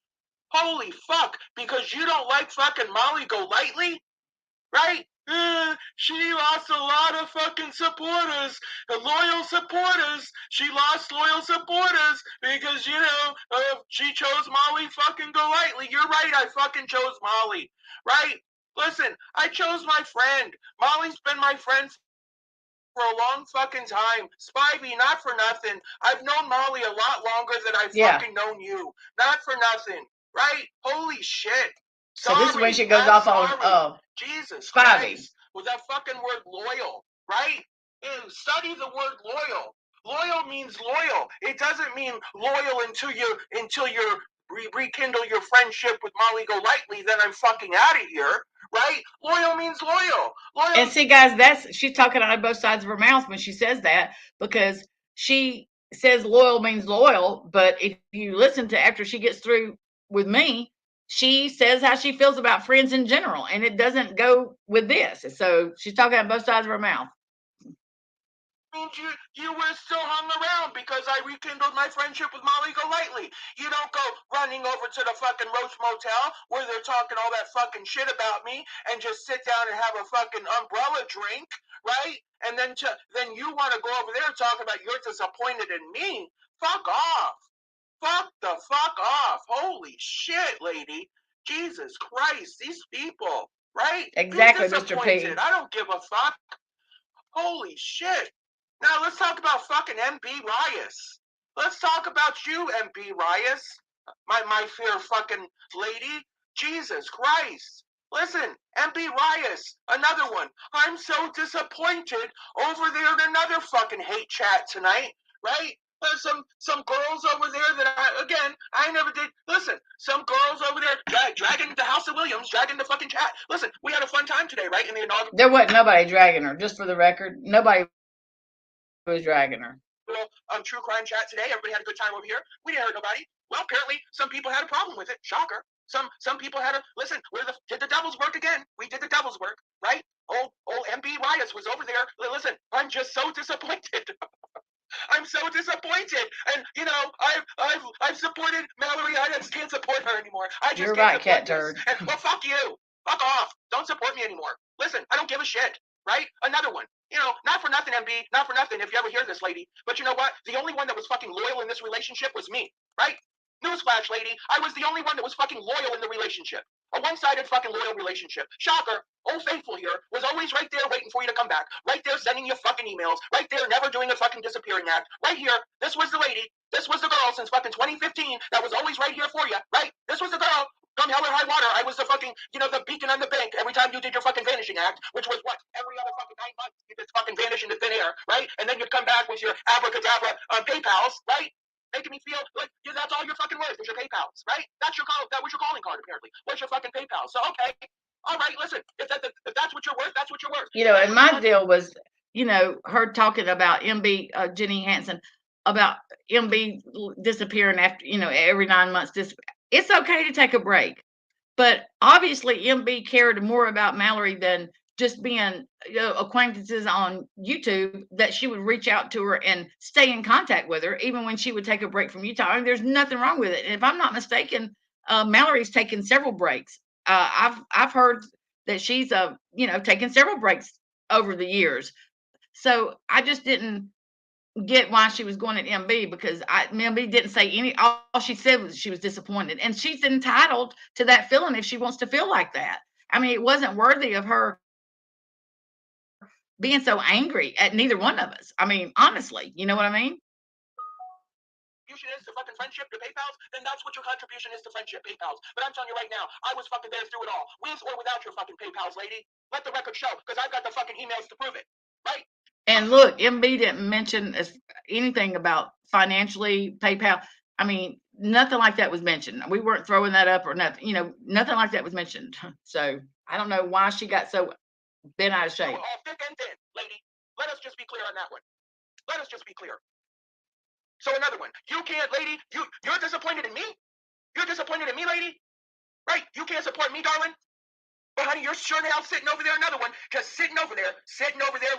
Holy fuck, because you don't like fucking Molly Golightly? Right? She lost a lot of fucking supporters, loyal supporters. She lost loyal supporters because, she chose Molly fucking Golightly. You're right, I fucking chose Molly, right? Listen, I chose my friend. Molly's been my friend for a long fucking time. Spivey, not for nothing. I've known Molly a lot longer than I've fucking known you. Not for nothing, right? Holy shit. So this is when she goes off on Jesus Spivey. Christ, with that fucking word loyal, right? Study the word loyal. Loyal means loyal. It doesn't mean loyal until you rekindle your friendship with Molly Golightly. Then I'm fucking out of here, right? Loyal means loyal. And see, guys, she's talking out of both sides of her mouth when she says that, because she says loyal means loyal, but if you listen to after she gets through with me, she says how she feels about friends in general, and it doesn't go with this. So she's talking out both sides of her mouth. Means you were still hung around because I rekindled my friendship with Molly Golightly. You don't go running over to the fucking Roach Motel where they're talking all that fucking shit about me and just sit down and have a fucking umbrella drink, right? And then you want to go over there and talk about you're disappointed in me. Fuck off. Fuck the fuck off. Holy shit, lady. Jesus Christ, these people, right? Exactly, Mr. P. I don't give a fuck. Holy shit. Now let's talk about fucking MB RHAIS. Let's talk about you, MB RHAIS. My fair fucking lady. Jesus Christ. Listen, MB RHAIS, another one. I'm so disappointed over there in another fucking hate chat tonight, right? There's some girls over there that I never did. Listen, some girls over there dragging the House of Williams, dragging the fucking chat. Listen, we had a fun time today, right? In the inaugural. There wasn't nobody dragging her, just for the record. Nobody was dragging her. True crime chat today. Everybody had a good time over here. We didn't hurt nobody. Well, apparently some people had a problem with it. Shocker. Some people had listen. Did the devil's work again? We did the devil's work, right? Old MB RHAIS was over there. Listen, I'm just so disappointed. I'm so disappointed. And you know, I've supported Mallory. I just can't support her anymore. I just You're can't right, support cat turd. And well, fuck you. Fuck off. Don't support me anymore. Listen, I don't give a shit. Right? Another one. You know, not for nothing, MB. Not for nothing. If you ever hear this, lady. But you know what? The only one that was fucking loyal in this relationship was me. Right? Newsflash, lady. I was the only one that was fucking loyal in the relationship. A one-sided fucking loyal relationship. Shocker. Old Faithful here was always right there waiting for you to come back. Right there sending you fucking emails. Right there never doing a fucking disappearing act. Right here. This was the lady. This was the girl since fucking 2015 that was always right here for you. Right? This was the girl. Come hell or high water, I was the fucking, you know, the beacon on the bank every time you did your fucking vanishing act, which was what? Every other fucking 9 months, you just fucking vanish into thin air, right? And then you'd come back with your abracadabra PayPals, right? Making me feel like that's all you're fucking worth is your PayPals, right? That was your calling card, apparently. What's your fucking PayPal? So, okay. All right, listen, if that's what you're worth, that's what you're worth. You know, and my deal was, you know, her talking about MB, Jenny Hansen, about MB disappearing after, you know, every 9 months. It's okay to take a break. But obviously, MB cared more about Mallory than just being, you know, acquaintances on YouTube, that she would reach out to her and stay in contact with her, even when she would take a break from Utah. I mean, there's nothing wrong with it. And if I'm not mistaken, Mallory's taken several breaks. I've heard that she's you know, taken several breaks over the years. So I just didn't get why she was going at MB, because MB didn't say any. All she said was she was disappointed, and she's entitled to that feeling if she wants to feel like that. I mean, it wasn't worthy of her being so angry at neither one of us. I mean, honestly, you know what I mean? Is to fucking friendship to PayPals, then that's what your contribution is to friendship, PayPals. But I'm telling you right now, I was fucking there through it all, with or without your fucking PayPals, lady. Let the record show, because I've got the fucking emails to prove it, right? And look, MB didn't mention anything about financially PayPal. I mean, nothing like that was mentioned. We weren't throwing that up or nothing. You know, nothing like that was mentioned. So I don't know why she got so bent out of shape. All thick and thin, lady. Let us just be clear on that one. Let us just be clear. So another one. You can't, lady. You're disappointed in me? You're disappointed in me, lady? Right? You can't support me, darling? But honey, you're sure now sitting over there, another one, just sitting over there,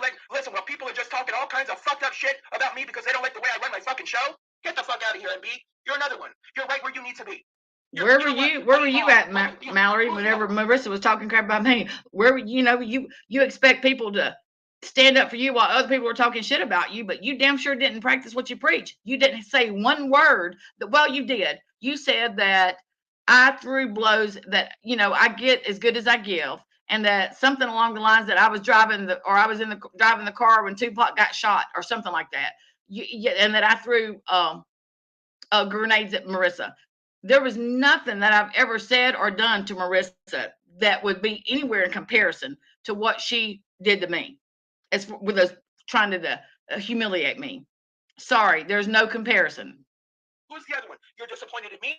like, listen, well, people are just talking all kinds of fucked up shit about me because they don't like the way I run my fucking show. Get the fuck out of here, MB. You're another one. You're right where you need to be. Where were you at, Mallory, whenever Marissa was talking crap about me? Where were you? Know, you expect people to stand up for you while other people were talking shit about you, but you damn sure didn't practice what you preach. You didn't say one word that, well, you did. You said that I threw blows, that, you know, I get as good as I give, and that something along the lines that I was driving driving the car when Tupac got shot or something like that. And that I threw grenades at Marissa. There was nothing that I've ever said or done to Marissa that would be anywhere in comparison to what she did to me, as with us trying to humiliate me. Sorry, there's no comparison. Who's the other one? You're disappointed in me?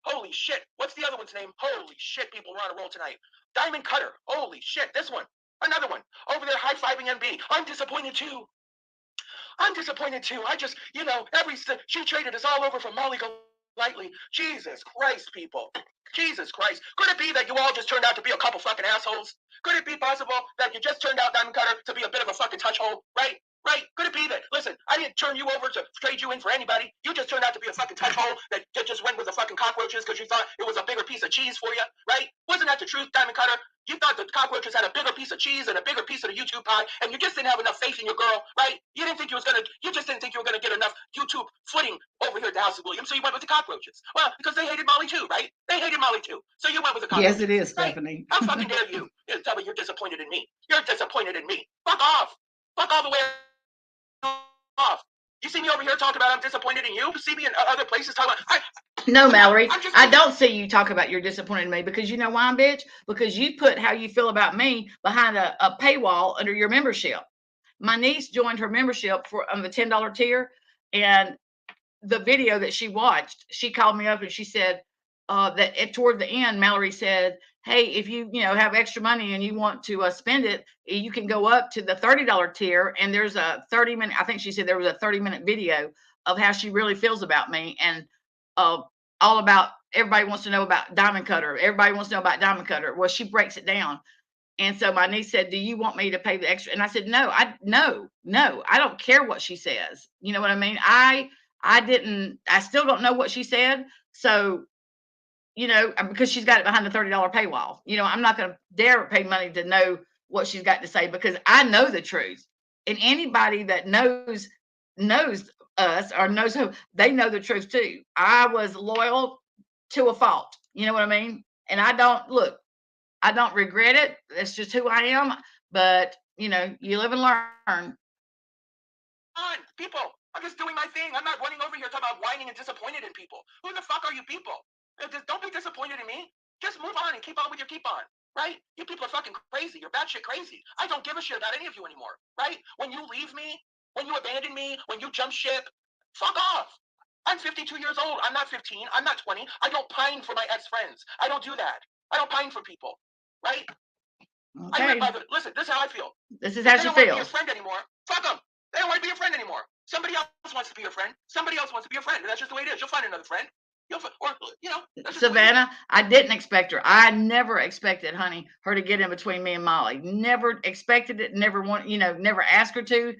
Holy shit. What's the other one's name? Holy shit, people, we're on a roll tonight. Diamond Cutter. Holy shit, this one. Another one. Over there high-fiving MB. I'm disappointed too. I just, you know, she traded us all over for Molly Golightly. Jesus Christ, people. Jesus Christ. Could it be that you all just turned out to be a couple fucking assholes? Could it be possible that you just turned out, Diamond Cutter, to be a bit of a fucking touch hole, right? Right? Could it be that, listen, I didn't turn you over to trade you in for anybody. You just turned out to be a fucking touch hole that just went with the fucking cockroaches because you thought it was a bigger piece of cheese for you, right? Wasn't that the truth, Diamond Cutter? You thought the cockroaches had a bigger piece of cheese and a bigger piece of the YouTube pie, and you just didn't have enough faith in your girl, right? You just didn't think you were gonna get enough YouTube footing over here at the House of Williams, so you went with the cockroaches. Well, because they hated Molly too, right? They hated Molly too. So you went with the cockroaches. Yes, it is, Stephanie. Right? How fucking dare you? Tell me you're disappointed in me. You're disappointed in me. Fuck off. Fuck all the way off. You see me over here talking about I'm disappointed in you? You see me in other places talking about... No, Mallory, I don't see you talk about you're disappointed in me, because you know why, bitch? Because you put how you feel about me behind a paywall under your membership. My niece joined her membership on the $10 tier, and the video that she watched, she called me up and she said that toward the end, Mallory said, hey, if you have extra money and you want to spend it, you can go up to the $30 tier, and there's a 30-minute, I think she said there was a 30-minute video of how she really feels about me, and all about, everybody wants to know about Diamond Cutter. Everybody wants to know about Diamond Cutter. Well, she breaks it down. And so my niece said, "Do you want me to pay the extra?" And I said, "No, I don't care what she says." You know what I mean? I still don't know what she said. So, because she's got it behind the $30 paywall. I'm not going to dare pay money to know what she's got to say, because I know the truth. And anybody that knows us or knows who, they know the truth too. I was loyal to a fault. You know what I mean? And I don't regret it. That's just who I am. But, you live and learn. On, people. I'm just doing my thing. I'm not running over here talking about whining and disappointed in people. Who the fuck are you people? Just don't be disappointed in me. Just move on and keep on with your keep on. Right? You people are fucking crazy. You're batshit crazy. I don't give a shit about any of you anymore. Right? When you leave me, when you abandon me, when you jump ship, fuck off. I'm 52 years old. I'm not 15. I'm not 20. I don't pine for my ex-friends. I don't do that. I don't pine for people. Right? Okay. Listen, this is how I feel. This is how she feels. They don't want to be your friend anymore. Fuck them. They don't want to be your friend anymore. Somebody else wants to be your friend. Somebody else wants to be your friend. And that's just the way it is. You'll find another friend. Savannah, I didn't expect her. I never expected, honey, her to get in between me and Molly. Never expected it. Never never asked her to,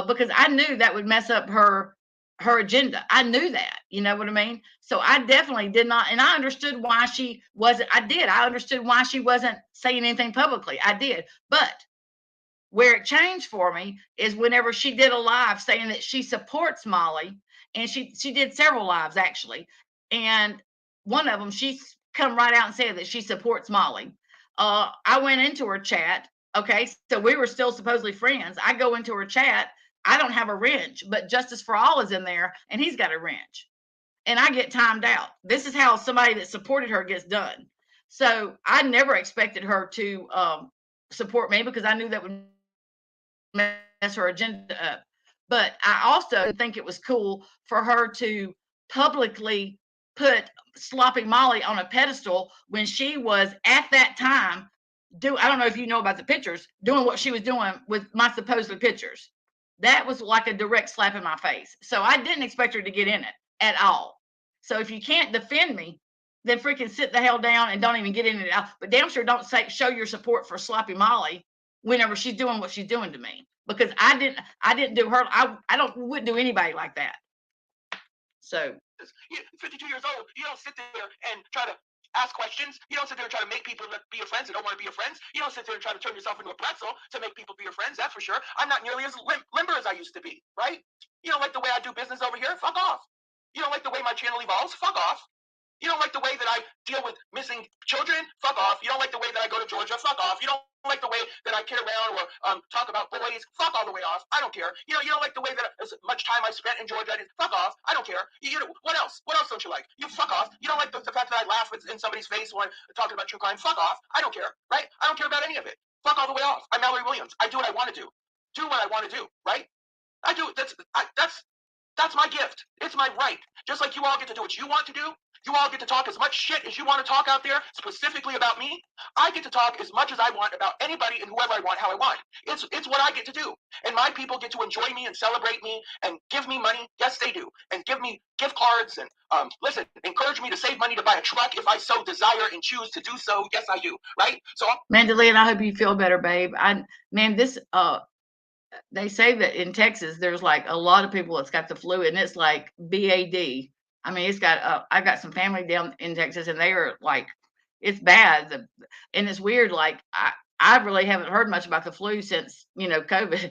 because I knew that would mess up her agenda. I knew that. You know what I mean? So I definitely did not. And I understood why she wasn't. I understood why she wasn't saying anything publicly. I did. But where it changed for me is whenever she did a live saying that she supports Molly, and she did several lives actually, and one of them she's come right out and said that she supports Molly. I went into her chat. Okay, so we were still supposedly friends. I go into her chat. I don't have a wrench, but Justice for All is in there, and he's got a wrench, and I get timed out. This is how somebody that supported her gets done. So I never expected her to support me, because I knew that would mess her agenda up. But I also think it was cool for her to publicly put Sloppy Molly on a pedestal when she was at that time I don't know if you know about the pictures, doing what she was doing with my supposed pictures. That was like a direct slap in my face. So I didn't expect her to get in it at all. So if you can't defend me, then freaking sit the hell down and don't even get in it at all. But damn sure don't show your support for Sloppy Molly whenever she's doing what she's doing to me, because I didn't do her. Wouldn't do anybody like that. So 52 years old, you don't sit there and try to ask questions. You don't sit there and try to make people be your friends that don't want to be your friends. You don't sit there and try to turn yourself into a pretzel to make people be your friends. That's for sure. I'm not nearly as limber as I used to be, right? You don't like the way I do business over here? Fuck off. You don't like the way my channel evolves? Fuck off. You don't like the way that I deal with missing children? Fuck off. You don't like the way that I go to Georgia? Fuck off. You don't like the way that I kid around or talk about boys? Fuck all the way off. I don't care. You don't like the way that as much time I spent in Georgia? Fuck off. I don't care. What else? What else don't you like? You fuck off. You don't like the fact that I laugh in somebody's face when talking about true crime? Fuck off. I don't care. Right? I don't care about any of it. Fuck all the way off. I'm Mallory Williams. I do what I want to do. Do what I want to do. Right? I do. That's my gift. It's my right. Just like you all get to do what you want to do. You all get to talk as much shit as you want to talk out there, specifically about me. I get to talk as much as I want about anybody and whoever I want, how I want. It's what I get to do. And my people get to enjoy me and celebrate me and give me money. Yes, they do. And give me gift cards and, listen, encourage me to save money to buy a truck if I so desire and choose to do so. Yes, I do. Right? So, Mandalene, I hope you feel better, babe. They say that in Texas, there's like a lot of people that's got the flu, and it's like BAD. I mean, it's got, I've got some family down in Texas, and they are like, it's bad. And it's weird. Like, I really haven't heard much about the flu since, COVID.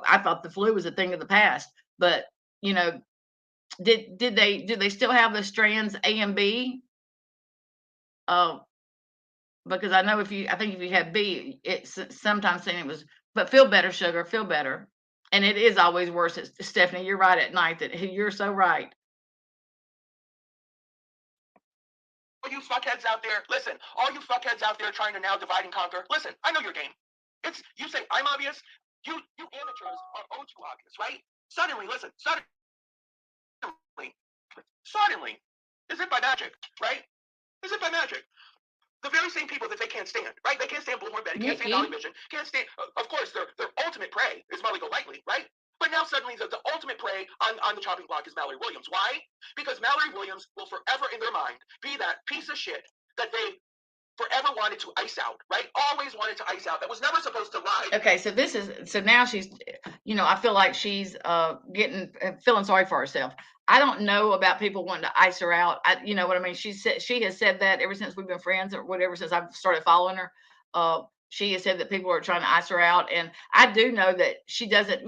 I thought the flu was a thing of the past, but, did they still have the strands A and B? Because I know if you have B, it's sometimes saying it was, but feel better, sugar, feel better. And it is always worse. Stephanie, you're right at night. You're so right. All you fuckheads out there, listen, all you fuckheads out there trying to now divide and conquer, listen, I know your game. You say I'm obvious, you amateurs are too obvious, right? Suddenly, is it by magic, right? Is it by magic? The very same people that they can't stand, right? They can't stand Bullhorn Betty, can't stand Dolly Vision, can't stand, of course, their ultimate prey is Molly Golightly, right? But now suddenly the ultimate prey on the chopping block is Mallory Williams. Why? Because Mallory Williams will forever in their mind be that piece of shit that they forever want wanted to ice out, right? Always wanted to ice out. That was never supposed to lie. Okay, so now she's, I feel like she's feeling sorry for herself. I don't know about people wanting to ice her out. You know what I mean? She has said that ever since we've been friends or whatever, since I've started following her. She has said that people are trying to ice her out, and I do know that she doesn't.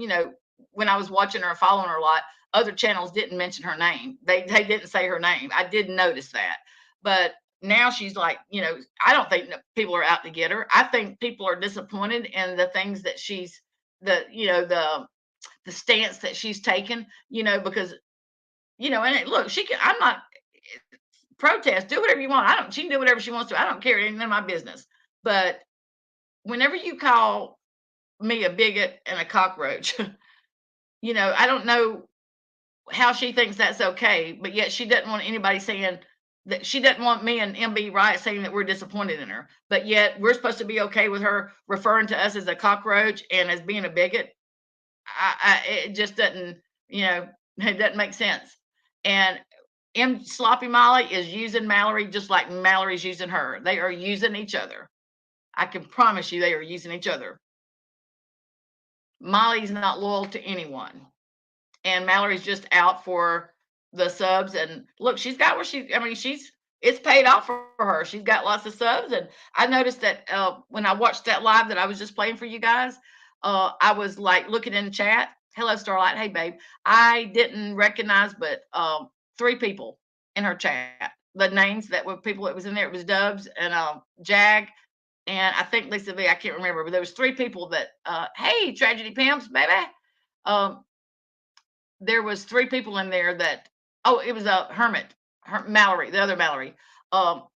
When I was watching her and following her a lot, other channels didn't mention her name. They didn't say her name. I did notice that, but now she's like, I don't think that people are out to get her. I think people are disappointed in the things that the stance that she's taken, because, and look, I'm not protest, do whatever you want. She can do whatever she wants to. I don't care. It ain't none of my business. But whenever you call me a bigot and a cockroach, I don't know how she thinks that's okay, but yet she doesn't want anybody saying that. She doesn't want me and MB RHAIS saying that we're disappointed in her, but yet we're supposed to be okay with her referring to us as a cockroach and as being a bigot. It just doesn't, it doesn't make sense. And Sloppy Molly is using Mallory just like Mallory's using her. They are using each other. I can promise you they are using each other. Molly's not loyal to anyone. And Mallory's just out for the subs. And look, she's got it's paid off for her. She's got lots of subs. And I noticed that when I watched that live that I was just playing for you guys, I was like looking in the chat. Hello, Starlight. Hey, babe. I didn't recognize but 3 people in her chat. The names that were people that was in there, it was Dubs and Jag. And I think Lisa V, I can't remember, but there was 3 people that, hey, Tragedy Pimps, baby. There was 3 people in there that, it was a Mallory, the other Mallory. Oh,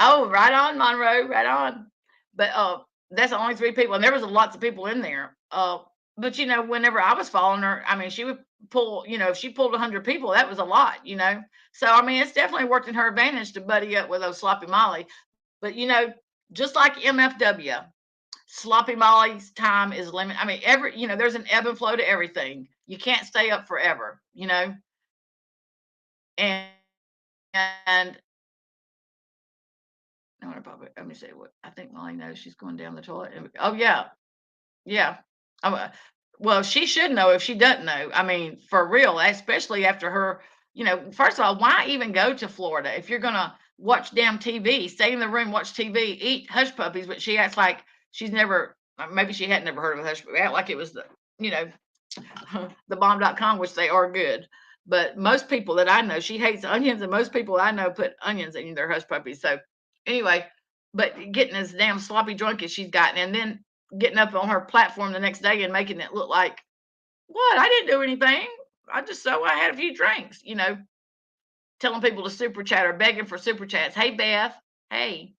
right on, Monroe, right on. But that's the only 3 people, and there was lots of people in there. But whenever I was following her, she would pull, if she pulled 100 people, that was a lot, So it's definitely worked in her advantage to buddy up with those Sloppy Molly. But just like MFW, Sloppy Molly's time is limited. There's an ebb and flow to everything. You can't stay up forever, and let me say what I think Molly knows. She's going down the toilet. Oh yeah. Well, she should know if she doesn't know. For real, especially after her, first of all, why even go to Florida if you're gonna watch damn TV? Stay in the room, watch TV, eat hush puppies. But she acts like she's never, maybe she had never heard of a hush puppy. Act like it was the bomb.com, which they are good. But most people that I know, she hates onions, and most people I know put onions in their hush puppies. So anyway, but getting as damn sloppy drunk as she's gotten, and then getting up on her platform the next day and making it look like, what? I didn't do anything. I had a few drinks, telling people to super chat or begging for super chats. Hey, Beth. Hey.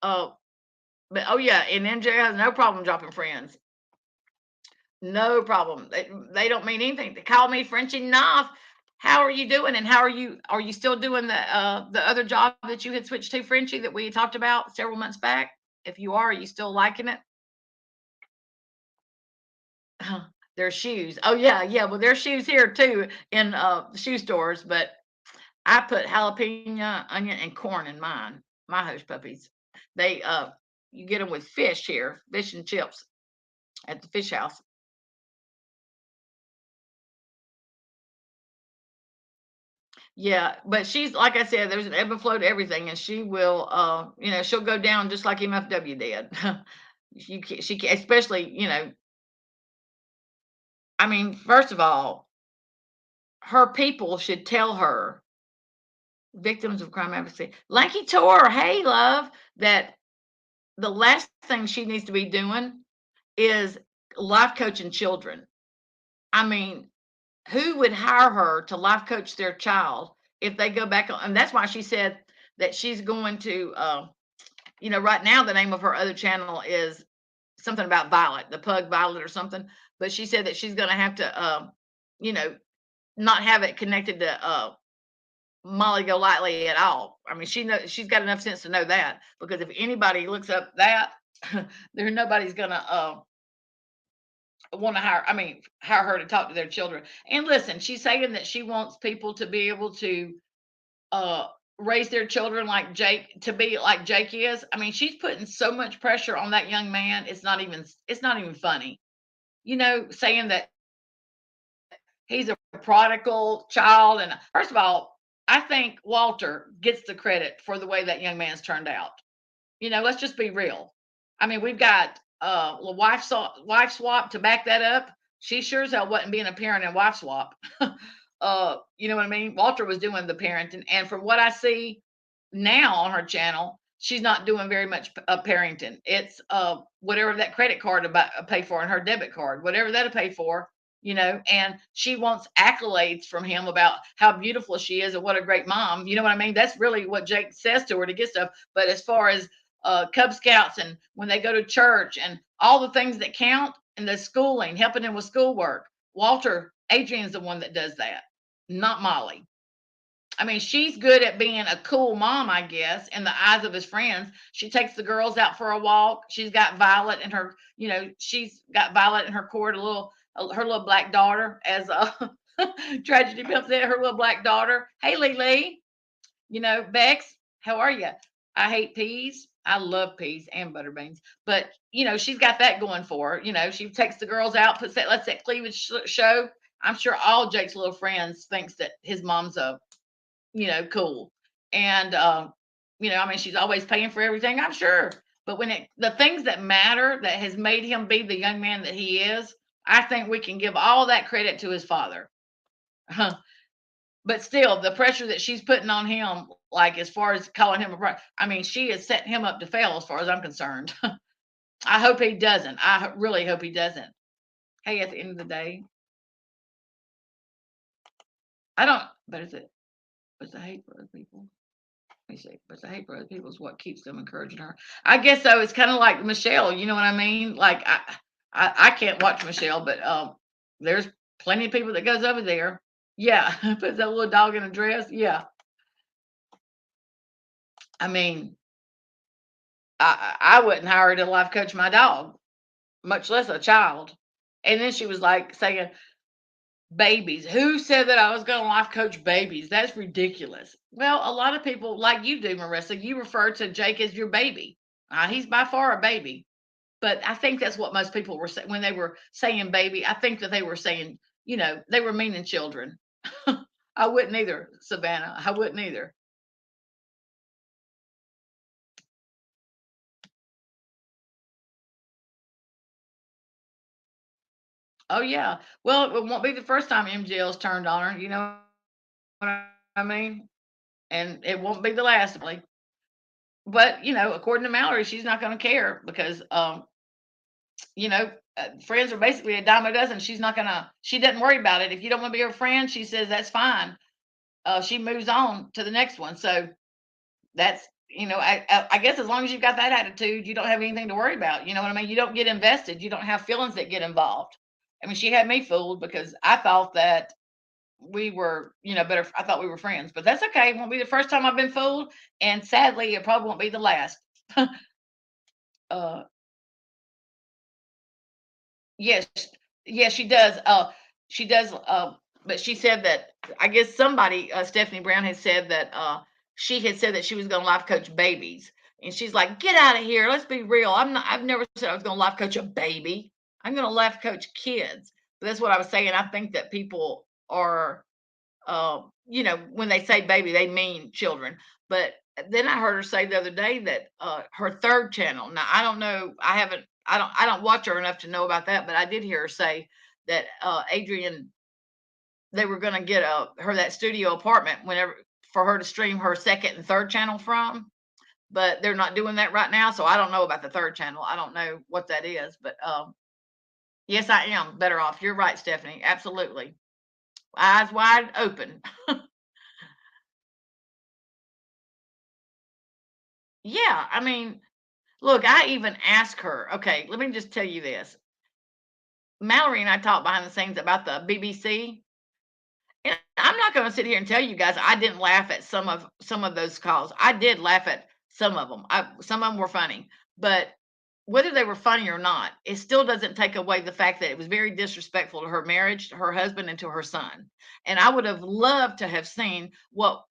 But oh yeah, and MJ has no problem dropping friends. No problem. They don't mean anything. They call me Frenchie Knopf. How are you doing? And how are you? Are you still doing the other job that you had switched to, Frenchie, that we talked about several months back? If you are you still liking it? Their shoes. Oh yeah. Well, there's shoes here too in shoe stores, but I put jalapeno, onion, and corn in mine. My hush puppies. They you get them with fish here, fish and chips at the fish house. Yeah, but she's, like I said, there's an ebb and flow to everything, and she will, she'll go down just like MFW did. She can, especially, first of all, her people should tell her, victims of crime advocacy, Lanky Tor, hey love, that the last thing she needs to be doing is life coaching children. Who would hire her to life coach their child if they go back on? And that's why she said that she's going to, right now the name of her other channel is something about Violet, the pug Violet or something. But she said that she's going to have to, not have it connected to Molly Golightly at all. She knows, she's got enough sense to know that, because if anybody looks up that, there's nobody's going to want to hire her to talk to their children. And listen, she's saying that she wants people to be able to raise their children like Jake, to be like Jake is. I mean, she's putting so much pressure on that young man. It's not even funny. Saying that he's a prodigal child. And first of all, I think Walter gets the credit for the way that young man's turned out. Let's just be real. I mean, we've got a wife swap to back that up. She sure as hell wasn't being a parent in wife swap. You know what I mean? Walter was doing the parenting, and from what I see now on her channel, she's not doing very much parenting. It's whatever that credit card about pay for, and her debit card, whatever that'll pay for. And she wants accolades from him about how beautiful she is and what a great mom. You know what I mean? That's really what Jake says to her to get stuff. But as far as Cub Scouts and when they go to church and all the things that count and the schooling, helping them with schoolwork, Adrian's the one that does that, not Molly. I mean, she's good at being a cool mom, I guess, in the eyes of his friends. She takes the girls out for a walk. She's got Violet in her, she's got Violet in her court, her little black daughter, as Tragedy Pimp said, her little black daughter. Hey, Lee, Bex, how are you? I hate peas. I love peas and butter beans, but she's got that going for her. She takes the girls out, lets that cleavage show. I'm sure all Jake's little friends thinks that his mom's cool. And, I mean, she's always paying for everything, I'm sure. But when the things that matter that has made him be the young man that he is, I think we can give all that credit to his father. But still, the pressure that she's putting on him, like as far as calling him I mean, she is setting him up to fail as far as I'm concerned. I hope he doesn't. I really hope he doesn't. Hey, at the end of the day, I don't, but it's the hate for other people. Let me see. But the hate for other people is what keeps them encouraging her. I guess so. It's kind of like Michelle. You know what I mean? Like I can't watch Michelle, but there's plenty of people that goes over there. Yeah, puts that little dog in a dress. Yeah, I mean, I wouldn't hire her to life coach my dog, much less a child. And then she was like saying, babies. Who said that I was going to life coach babies? That's ridiculous. Well, a lot of people, like you do, Marissa, you refer to Jake as your baby. He's by far a baby. But I think that's what most people were saying when they were saying baby. I think that they were saying, they were meaning children. I wouldn't either, Savannah. I wouldn't either. Oh, yeah. Well, it won't be the first time MJL's turned on her. You know what I mean? And it won't be the last. But, according to Mallory, she's not going to care because, friends are basically a dime a dozen. She doesn't worry about it. If you don't want to be her friend, she says that's fine. She moves on to the next one. So that's, I guess as long as you've got that attitude, you don't have anything to worry about. You know what I mean? You don't get invested. You don't have feelings that get involved. I mean, she had me fooled because I thought that we were, better. I thought we were friends, but that's okay. It won't be the first time I've been fooled. And sadly, it probably won't be the last. uh, yes, yes, she does. She does. But she said that, I guess somebody, Stephanie Brown had said that, she had said that she was going to life coach babies. And she's like, get out of here. Let's be real. I've never said I was going to life coach a baby. I'm going to life coach kids. But that's what I was saying. I think that people are, when they say baby, they mean children. But then I heard her say the other day that her third channel. Now I don't know. I don't watch her enough to know about that. But I did hear her say that Adrian, they were going to get her that studio apartment whenever for her to stream her second and third channel from. But they're not doing that right now. So I don't know about the third channel. I don't know what that is. But yes, I am better off. You're right, Stephanie. Absolutely. Eyes wide open. Yeah. I mean, look, I even asked her, okay, let me just tell you this. Mallory and I talked behind the scenes about the BBC. And I'm not going to sit here and tell you guys I didn't laugh at some of those calls. I did laugh at some of them. Some of them were funny, but whether they were funny or not, it still doesn't take away the fact that it was very disrespectful to her marriage, to her husband, and to her son. And I would have loved to have seen what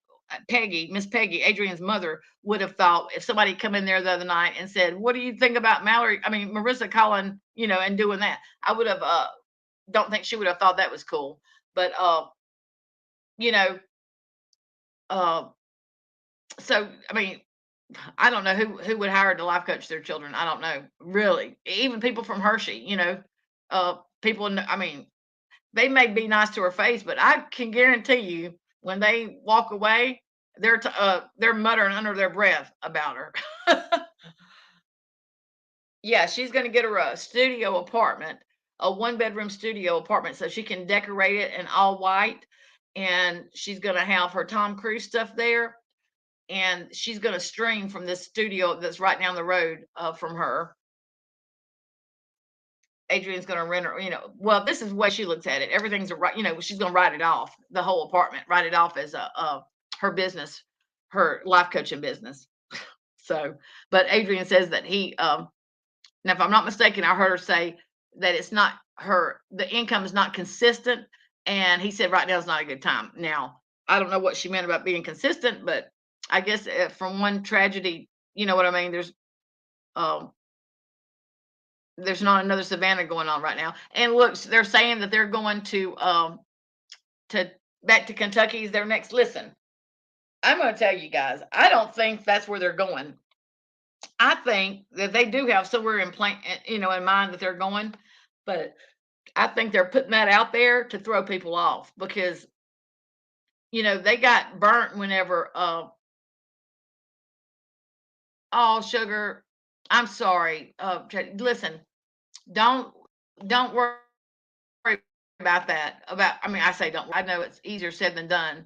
Miss Peggy, Adrian's mother, would have thought if somebody come in there the other night and said, "What do you think about Marissa calling, and doing that?" I would have don't think she would have thought that was cool. But you know, uh, so I mean, I don't know who would hire to life coach their children. I don't know, really. Even people from Hershey, people. They may be nice to her face, but I can guarantee you, when they walk away, they're muttering under their breath about her. Yeah, she's going to get her a studio apartment, a 1-bedroom studio apartment, so she can decorate it in all white, and she's going to have her Tom Cruise stuff there, and she's going to stream from this studio that's right down the road from her. Adrian's going to rent her, well, this is the way she looks at it. Everything's she's going to write it off, the whole apartment, write it off as her business, her life coaching business. So, but Adrian says that now, if I'm not mistaken, I heard her say that the income is not consistent. And he said right now is not a good time. Now, I don't know what she meant about being consistent, but I guess from one tragedy, you know what I mean? There's not another Savannah going on right now. And look, they're saying that they're going to back to Kentucky is their next. Listen, I'm going to tell you guys, I don't think that's where they're going. I think that they do have somewhere in mind that they're going, but I think they're putting that out there to throw people off because, they got burnt whenever, oh, sugar, I'm sorry. Listen, don't worry about that. I say don't. I know it's easier said than done.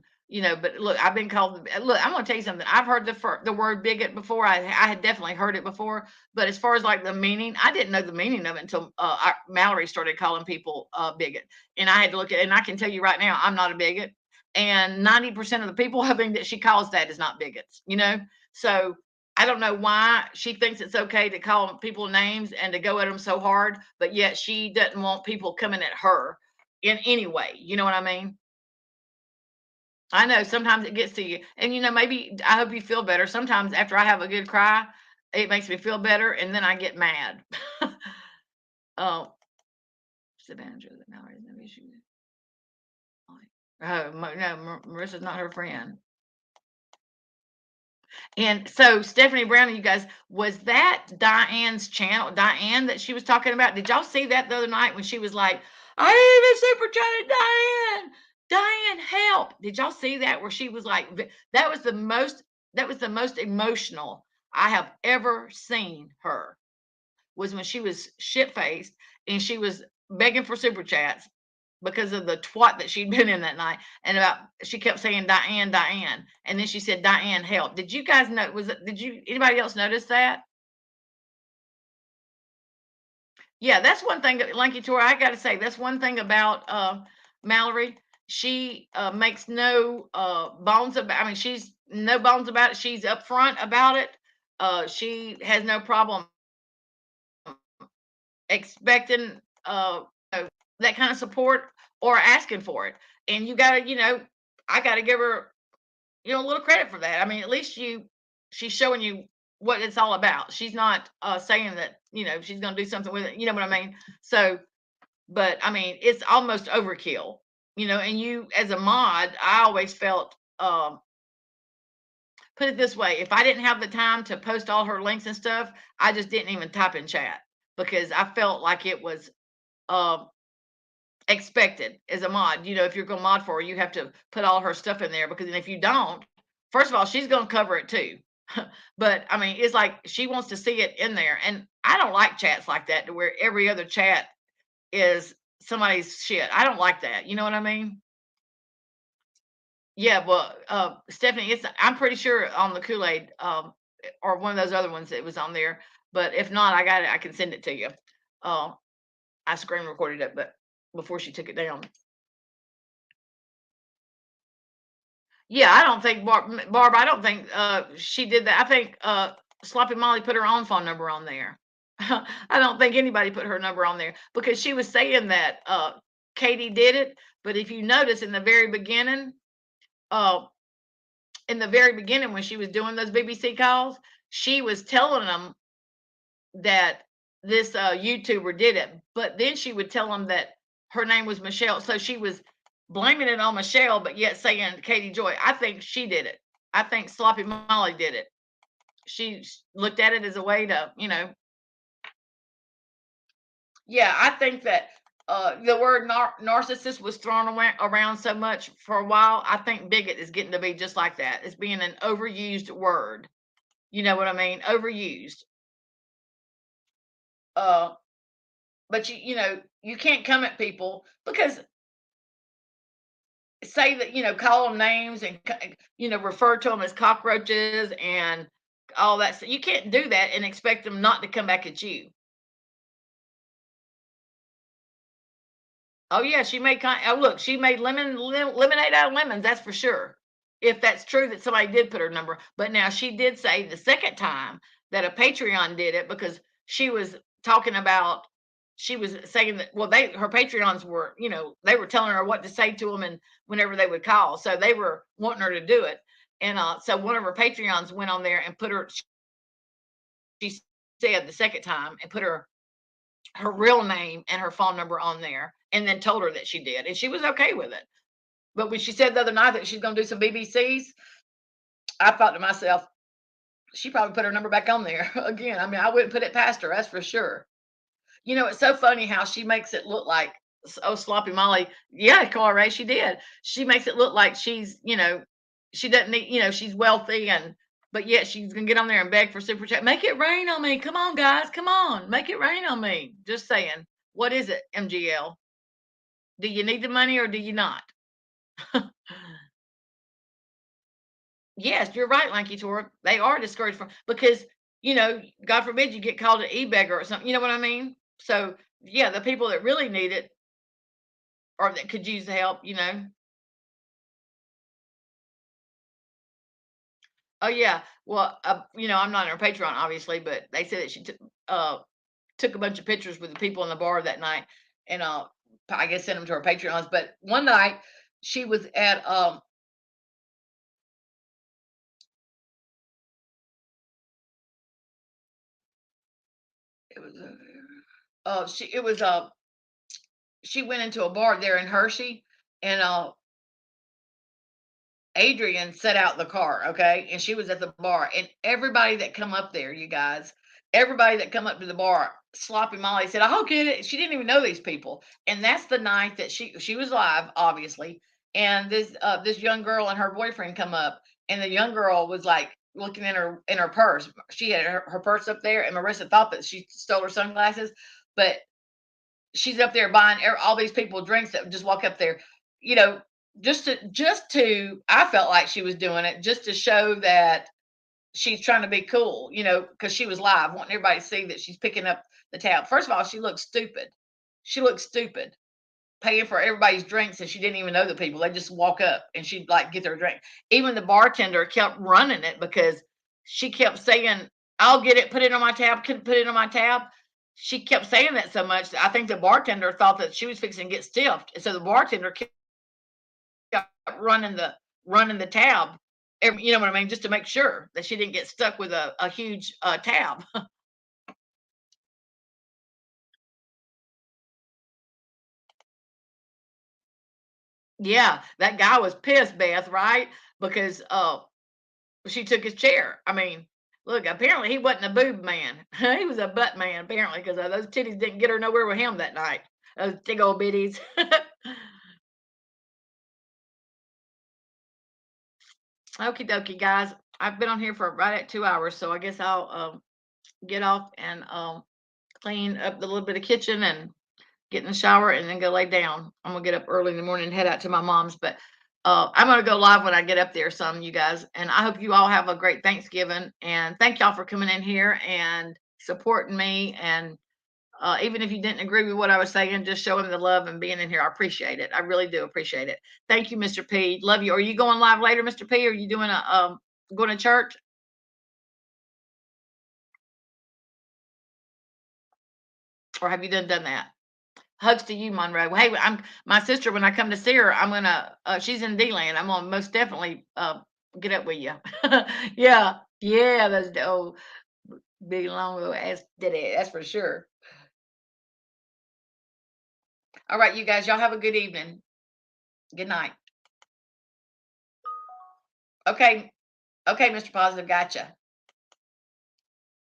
But look, I've been called. Look, I'm going to tell you something. I've heard the word bigot before. I had definitely heard it before. But as far as like the meaning, I didn't know the meaning of it until Mallory started calling people bigot, and I had to look at it. And I can tell you right now, I'm not a bigot, and 90% of the people I think that she calls that is not bigots. So I don't know why she thinks it's okay to call people names and to go at them so hard, but yet she doesn't want people coming at her in any way. You know what I mean? I know sometimes it gets to you, and maybe I hope you feel better. Sometimes after I have a good cry, it makes me feel better, and then I get mad. Oh, Savannah, that Mallory has no issue. Oh no, Marissa's not her friend. And so Stephanie Brown, you guys, was that Diane's channel? Diane that she was talking about? Did y'all see that the other night when she was like, "I need a super chat, Diane. Diane, help!" Did y'all see that where she was like, that was the most emotional I have ever seen her, was when she was shit faced and she was begging for super chats because of the twat that she'd been in that night, and she kept saying Diane, Diane, and then she said Diane, help. Did you guys know? Anybody else notice that? Yeah, that's one thing that Lanky Tor, I got to say, that's one thing about Mallory. She makes no bones about. She's no bones about it. She's upfront about it. She has no problem expecting that kind of support or asking for it. And you gotta, I gotta give her, a little credit for that. At least she's showing you what it's all about. She's not saying that, she's gonna do something with it. You know what I mean? So, but it's almost overkill, and you as a mod, I always felt put it this way, if I didn't have the time to post all her links and stuff, I just didn't even type in chat because I felt like it was expected as a mod. If you're going to mod for her, you have to put all her stuff in there, because if you don't, first of all, she's going to cover it too. But it's like she wants to see it in there, and I don't like chats like that to where every other chat is somebody's shit. I don't like that. You know what I mean? Yeah, well, Stephanie, I'm pretty sure on the Kool-Aid, or one of those other ones that was on there. But if not, I got it. I can send it to you. I screen recorded it, but before she took it down. Yeah, I don't think Barb. I don't think she did that. I think Sloppy Molly put her own phone number on there. I don't think anybody put her number on there because she was saying that Katie did it. But if you notice in the very beginning, in the very beginning when she was doing those BBC calls, she was telling them that this YouTuber did it, but then she would tell them that her name was Michelle. So she was blaming it on Michelle, but yet saying Katie Joy. I think she did it. I think Sloppy Molly did it. She looked at it as a way to, yeah, I think that the word narcissist was thrown around so much for a while. I think bigot is getting to be just like that. It's being an overused word. You know what I mean? Overused. But you can't come at people because say that, call them names and refer to them as cockroaches and all that. So you can't do that and expect them not to come back at you. Oh yeah, she made look, she made lemonade out of lemons, that's for sure. If that's true that somebody did put her number. But now she did say the second time that a Patreon did it because she was talking about she was saying that her Patreons were, they were telling her what to say to them and whenever they would call. So they were wanting her to do it. And so one of her Patreons went on there and put her, she said the second time, and put her real name and her phone number on there and then told her that she did. And she was okay with it. But when she said the other night that she's going to do some BBCs, I thought to myself, she probably put her number back on there again. I mean, I wouldn't put it past her, that's for sure. It's so funny how she makes it look like, oh, Sloppy Molly. Yeah, Carl Ray, she did. She makes it look like she's, she doesn't need, she's wealthy but yet she's gonna get on there and beg for super chat. Make it rain on me. Come on, guys. Come on. Make it rain on me. Just saying. What is it, MGL? Do you need the money or do you not? Yes, you're right, Lanky Tor. They are discouraged from because God forbid you get called an e-beggar or something. You know what I mean? So yeah, the people that really need it or that could use the help. Oh yeah. Well, I'm not on her Patreon, obviously, but they said that she took a bunch of pictures with the people in the bar that night, and I guess sent them to her Patreons. But one night she was at it was she went into a bar there in Hershey, and Adrian set out the car, okay, and she was at the bar, and everybody that come up there, you guys, everybody that come up to the bar, Sloppy Molly said, "I'll get it." She didn't even know these people, and that's the night that she was live, obviously, and this young girl and her boyfriend come up, and the young girl was like looking in her purse. She had her purse up there, and Marissa thought that she stole her sunglasses, but she's up there buying all these people drinks that just walk up there, you know, just to I felt like she was doing it just to show that she's trying to be cool, because she was live, wanting everybody to see that she's picking up the tab. First of all, she looked stupid. She looked stupid paying for everybody's drinks and she didn't even know the people. They just walk up and she'd like get their drink. Even the bartender kept running it because she kept saying, "I'll get it, put it on my tab, put it on my tab." She kept saying that so much that I think the bartender thought that she was fixing to get stiffed. And so the bartender kept running the tab. You know what I mean? Just to make sure that she didn't get stuck with a huge tab. Yeah, that guy was pissed, Beth, right? Because she took his chair. I mean, look, apparently he wasn't a boob man. He was a butt man, apparently, because those titties didn't get her nowhere with him that night. Those big old bitties. Okie dokie, guys. I've been on here for right at 2 hours, so I guess I'll get off and clean up the little bit of kitchen and get in the shower and then go lay down. I'm gonna get up early in the morning and head out to my mom's, but I'm gonna go live when I get up there some, you guys. And I hope you all have a great Thanksgiving. And thank y'all for coming in here and supporting me. And even if you didn't agree with what I was saying, just showing the love and being in here. I appreciate it. I really do appreciate it. Thank you, Mr. P. Love you. Are you going live later, Mr. P? Are you doing going to church? Or have you done that? Hugs to you, Monroe. Hey, I'm my sister. When I come to see her, I'm gonna. She's in D-Land. I'm gonna most definitely Get up with you. Yeah, yeah, that's the old big long ass daddy. That's for sure. All right, you guys, y'all have a good evening. Good night. Okay, okay, Mr. Positive, gotcha.